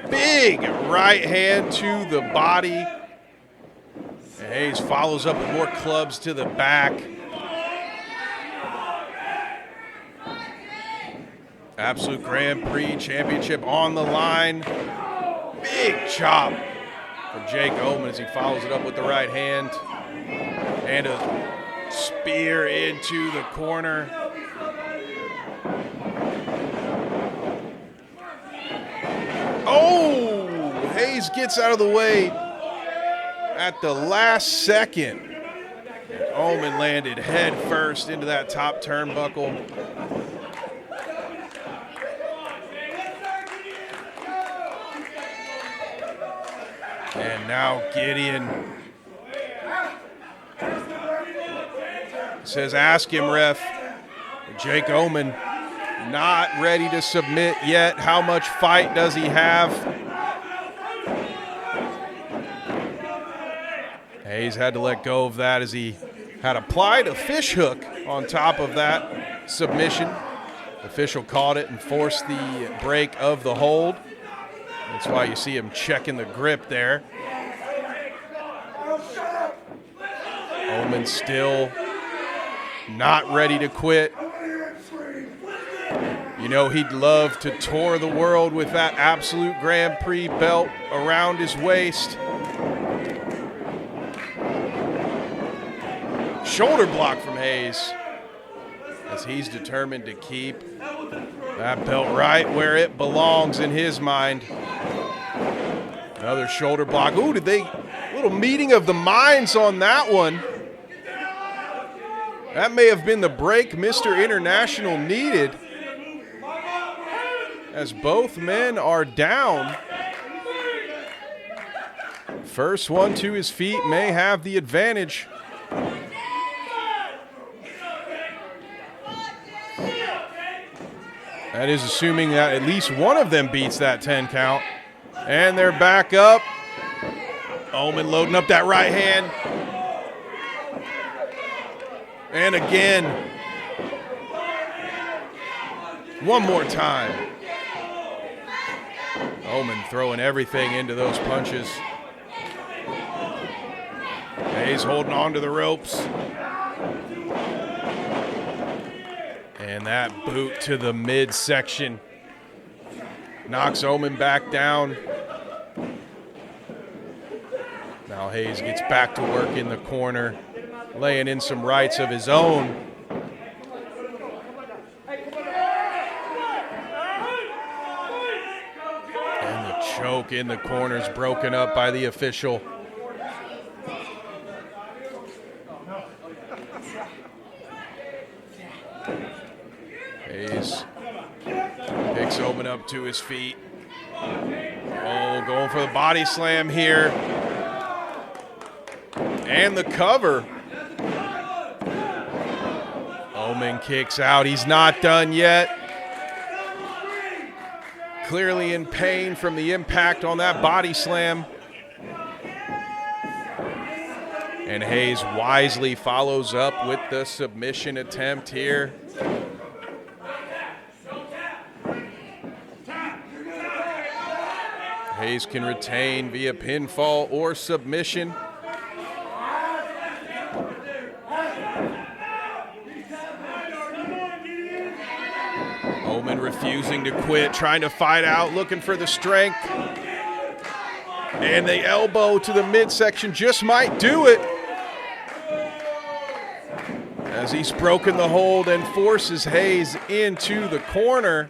Big right hand to the body. And Hayes follows up with more clubs to the back. Absolute Grand Prix Championship on the line. Big chop from Jake Omen as he follows it up with the right hand. And a spear into the corner. Oh! Hayes gets out of the way at the last second. And Omen landed head first into that top turnbuckle. And now Gideon says, ask him, ref. Jake Omen not ready to submit yet. How much fight does he have? Hayes had to let go of that as he had applied a fish hook on top of that submission. The official caught it and forced the break of the hold. That's why you see him checking the grip there. Omen still not ready to quit. You know, he'd love to tour the world with that Absolute Grand Prix belt around his waist. Shoulder block from Hayes as he's determined to keep that belt right where it belongs in his mind. Another shoulder block. Ooh, little meeting of the minds on that one. That may have been the break Mr. International needed, as both men are down. First one to his feet may have the advantage. That is assuming that at least one of them beats that 10 count. And they're back up. Omen loading up that right hand. And again. One more time. Omen throwing everything into those punches. Hayes holding on to the ropes. And that boot to the midsection knocks Omen back down. Now Hayes gets back to work in the corner, laying in some rights of his own. And the choke in the corner is broken up by the official. Hayes picks Omen up to his feet. Oh, going for the body slam here. And the cover. Omen kicks out. He's not done yet. Clearly in pain from the impact on that body slam. And Hayes wisely follows up with the submission attempt here. Hayes can retain via pinfall or submission. Omen refusing to quit, trying to fight out, looking for the strength. And the elbow to the midsection just might do it. As he's broken the hold and forces Hayes into the corner.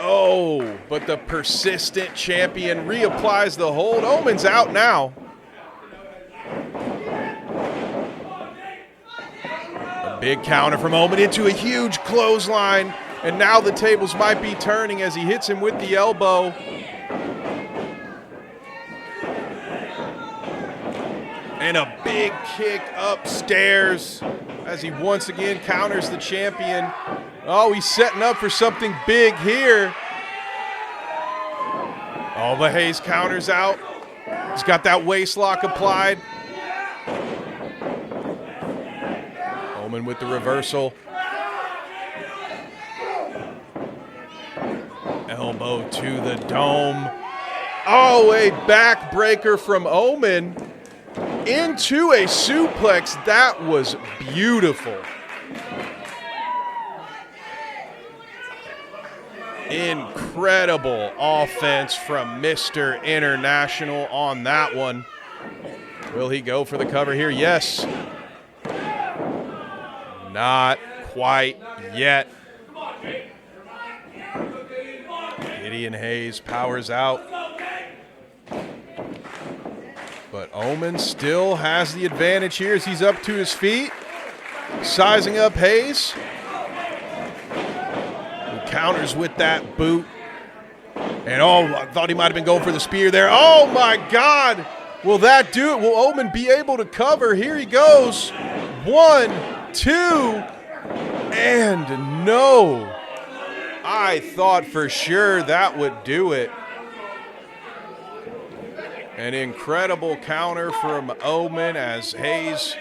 Oh, but the persistent champion reapplies the hold. Omen's out now. A big counter from Omen into a huge clothesline. And now the tables might be turning as he hits him with the elbow. And a big kick upstairs as he once again counters the champion. Oh, he's setting up for something big here. Oh, but Hayes counters out. He's got that waist lock applied. Omen with the reversal. Elbow to the dome. Oh, a backbreaker from Omen into a suplex. That was beautiful. Incredible offense from Mr. International on that one. Will he go for the cover here? Yes. Not quite yet. Gideon Hayes powers out. But Omen still has the advantage here as he's up to his feet. Sizing up Hayes. Counters with that boot. And oh, I thought he might have been going for the spear there. Oh my God. Will that do it? Will Omen be able to cover? Here he goes. 1, 2, and no. I thought for sure that would do it. An incredible counter from Omen as Hayes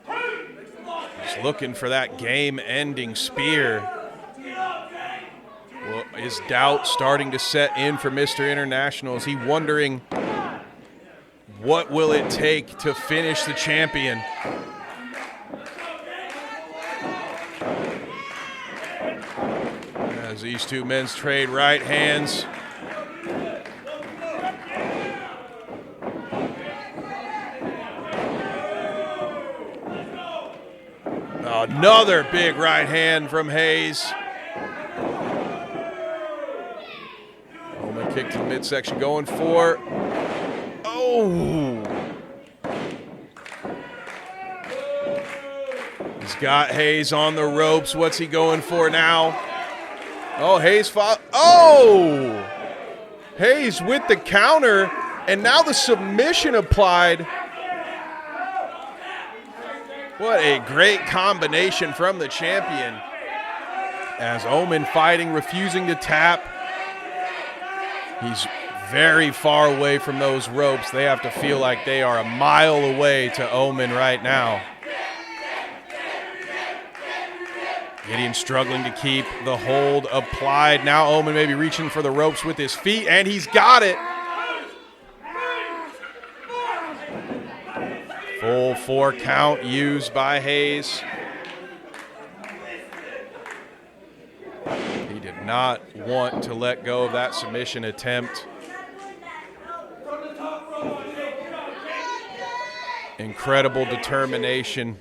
is looking for that game-ending spear. Well, is doubt starting to set in for Mr. International? Is he wondering what will it take to finish the champion? As these two men trade right hands. Another big right hand from Hayes. Omen kick to the midsection, going for. Oh! He's got Hayes on the ropes. What's he going for now? Oh, Hayes fought. Oh! Hayes with the counter, and now the submission applied. What a great combination from the champion. As Omen fighting, refusing to tap. He's very far away from those ropes. They have to feel like they are a mile away to Omen right now. Gideon struggling to keep the hold applied. Now Omen maybe reaching for the ropes with his feet, and he's got it. Full 4 count used by Hayes. He did not want to let go of that submission attempt. Incredible determination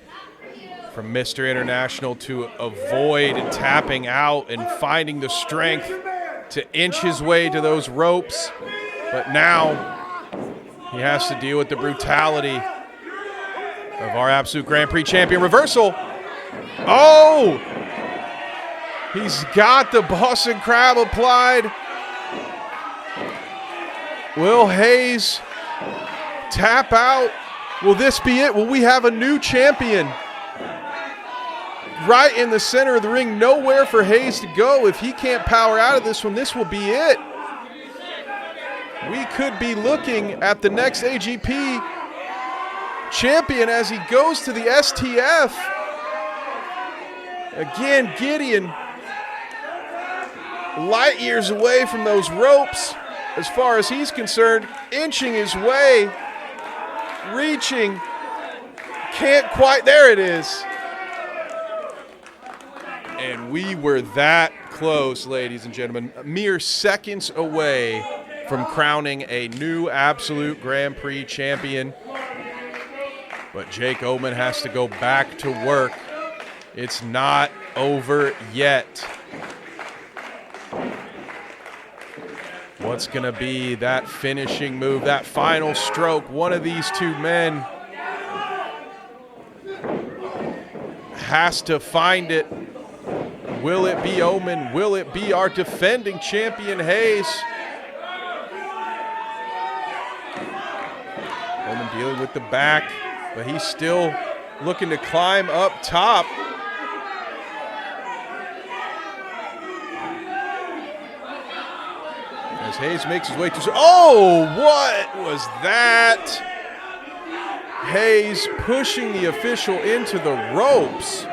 from Mr. International to avoid tapping out and finding the strength to inch his way to those ropes. But now he has to deal with the brutality of our Absolute Grand Prix champion. Reversal. Oh! He's got the Boston Crab applied. Will Hayes tap out? Will this be it? Will we have a new champion? Right in the center of the ring, nowhere for Hayes to go. If he can't power out of this one, this will be it. We could be looking at the next AGP champion as he goes to the STF. Again, Gideon light years away from those ropes as far as he's concerned, inching his way, reaching, can't quite, there it is. And we were that close, ladies and gentlemen, mere seconds away from crowning a new Absolute Grand Prix champion. But Jake Omen has to go back to work. It's not over yet. What's going to be that finishing move, that final stroke? One of these two men has to find it. Will it be Omen? Will it be our defending champion, Hayes? Omen dealing with the back, but he's still looking to climb up top. As Hayes makes his way to... Oh, what was that? Hayes pushing the official into the ropes.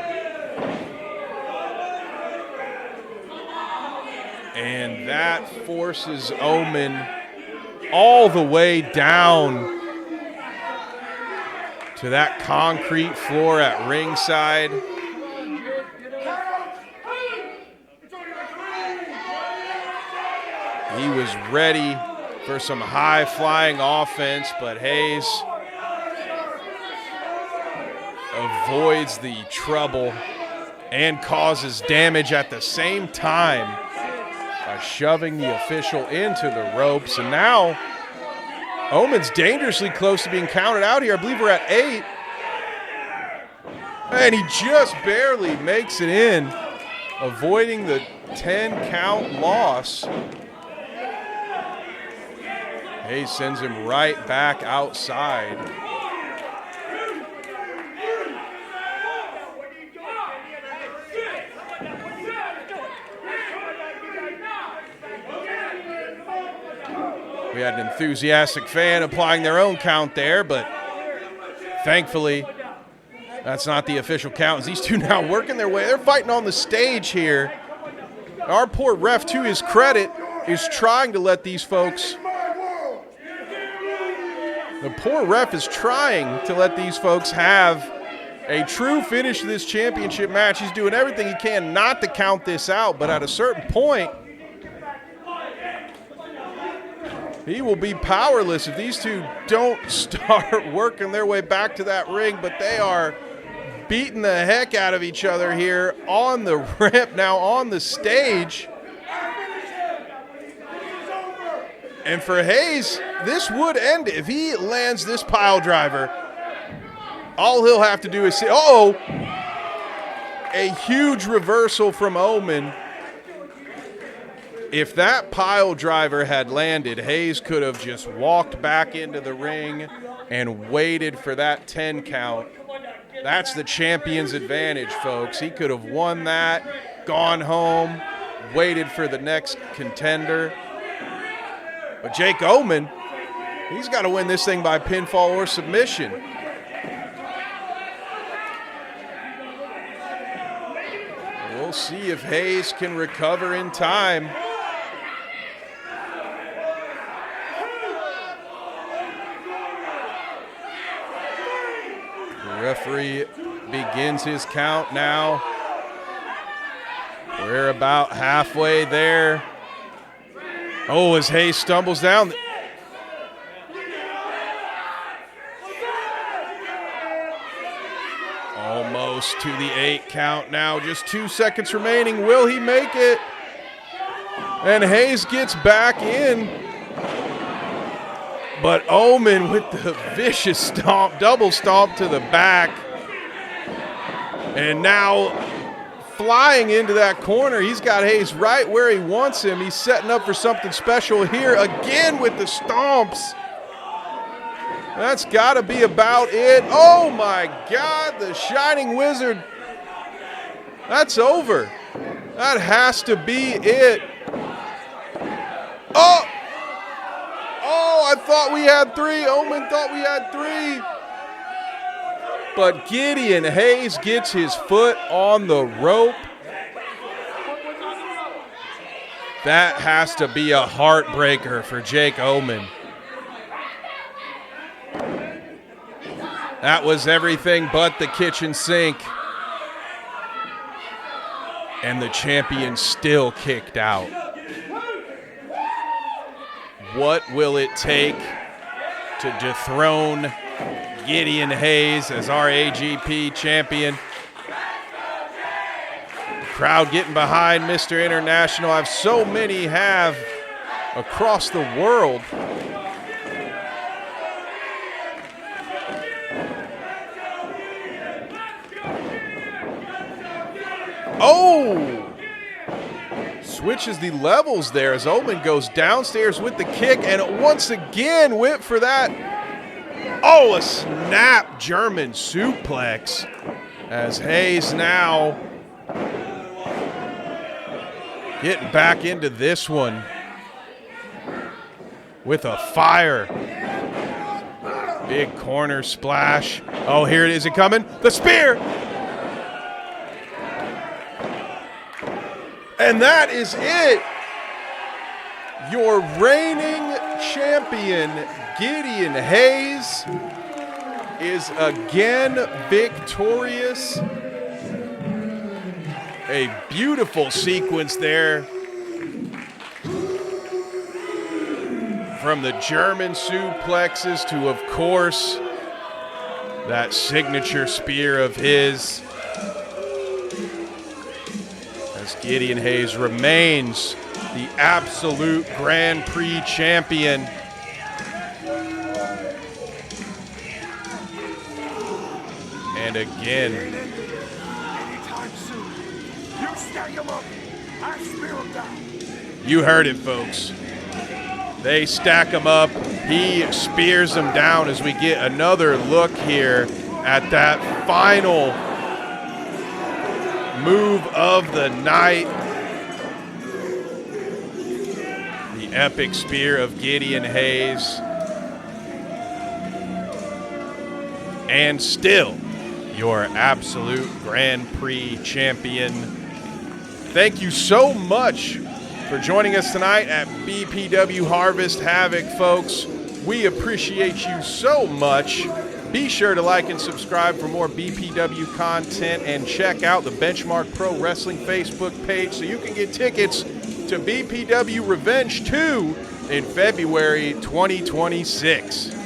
And that forces Omen all the way down to that concrete floor at ringside. He was ready for some high-flying offense, but Hayes avoids the trouble and causes damage at the same time by shoving the official into the ropes. And now Omen's dangerously close to being counted out here. I believe we're at 8. And he just barely makes it in, avoiding the 10-count loss. Hayes sends him right back outside. We had an enthusiastic fan applying their own count there, but thankfully that's not the official count. As these two now working their way, they're fighting on the stage here. Our poor ref, to his credit, is trying to let these folks... The poor ref is trying to let these folks have a true finish to this championship match. He's doing everything he can not to count this out, but at a certain point, he will be powerless if these two don't start working their way back to that ring. But they are beating the heck out of each other here on the ramp, now on the stage. And for Hayes, this would end it. If he lands this pile driver, all he'll have to do is say, uh-oh, a huge reversal from Omen. If that pile driver had landed, Hayes could have just walked back into the ring and waited for that 10 count. That's the champion's advantage, folks. He could have won that gone home, waited for the next contender. But Jake Oman, he's got to win this thing by pinfall or submission. We'll see if Hayes can recover in time. The referee begins his count now. We're about halfway there. Oh, as Hayes stumbles down. Almost to the 8 count now. Just 2 seconds remaining. Will he make it? And Hayes gets back in. But Oman with the vicious stomp, double stomp to the back. And now flying into that corner. He's got Hayes right where he wants him. He's setting up for something special here again with the stomps. That's got to be about it. Oh, my God, the Shining Wizard. That's over. That has to be it. Oh! Oh, I thought we had 3. Oman thought we had 3. But Gideon Hayes gets his foot on the rope. That has to be a heartbreaker for Jake Oman. That was everything but the kitchen sink. And the champion still kicked out. What will it take to dethrone Gideon Hayes as our AGP champion? The crowd getting behind Mr. International. I've so many have across the world. Oh! Switches the levels there as Oman goes downstairs with the kick and once again went for that. Oh, a snap German suplex as Hayes now getting back into this one with a fire. Big corner splash. Oh, here it is. It coming. The spear. And that is it. Your reigning champion, Gideon Hayes, is again victorious. A beautiful sequence there from the German suplexes to, of course, that signature spear of his. As Gideon Hayes remains the Absolute Grand Prix champion. And again, Anytime soon. You stack him up. I spear him down. You heard it, folks. They stack him up. He spears them down as we get another look here at that final move of the night. The epic spear of Gideon Hayes. And still your Absolute Grand Prix champion. Thank you so much for joining us tonight at BPW Harvest Havoc, folks. We appreciate you so much. Be sure to like and subscribe for more BPW content and check out the Benchmark Pro Wrestling Facebook page so you can get tickets to BPW Revenge 2 in February 2026.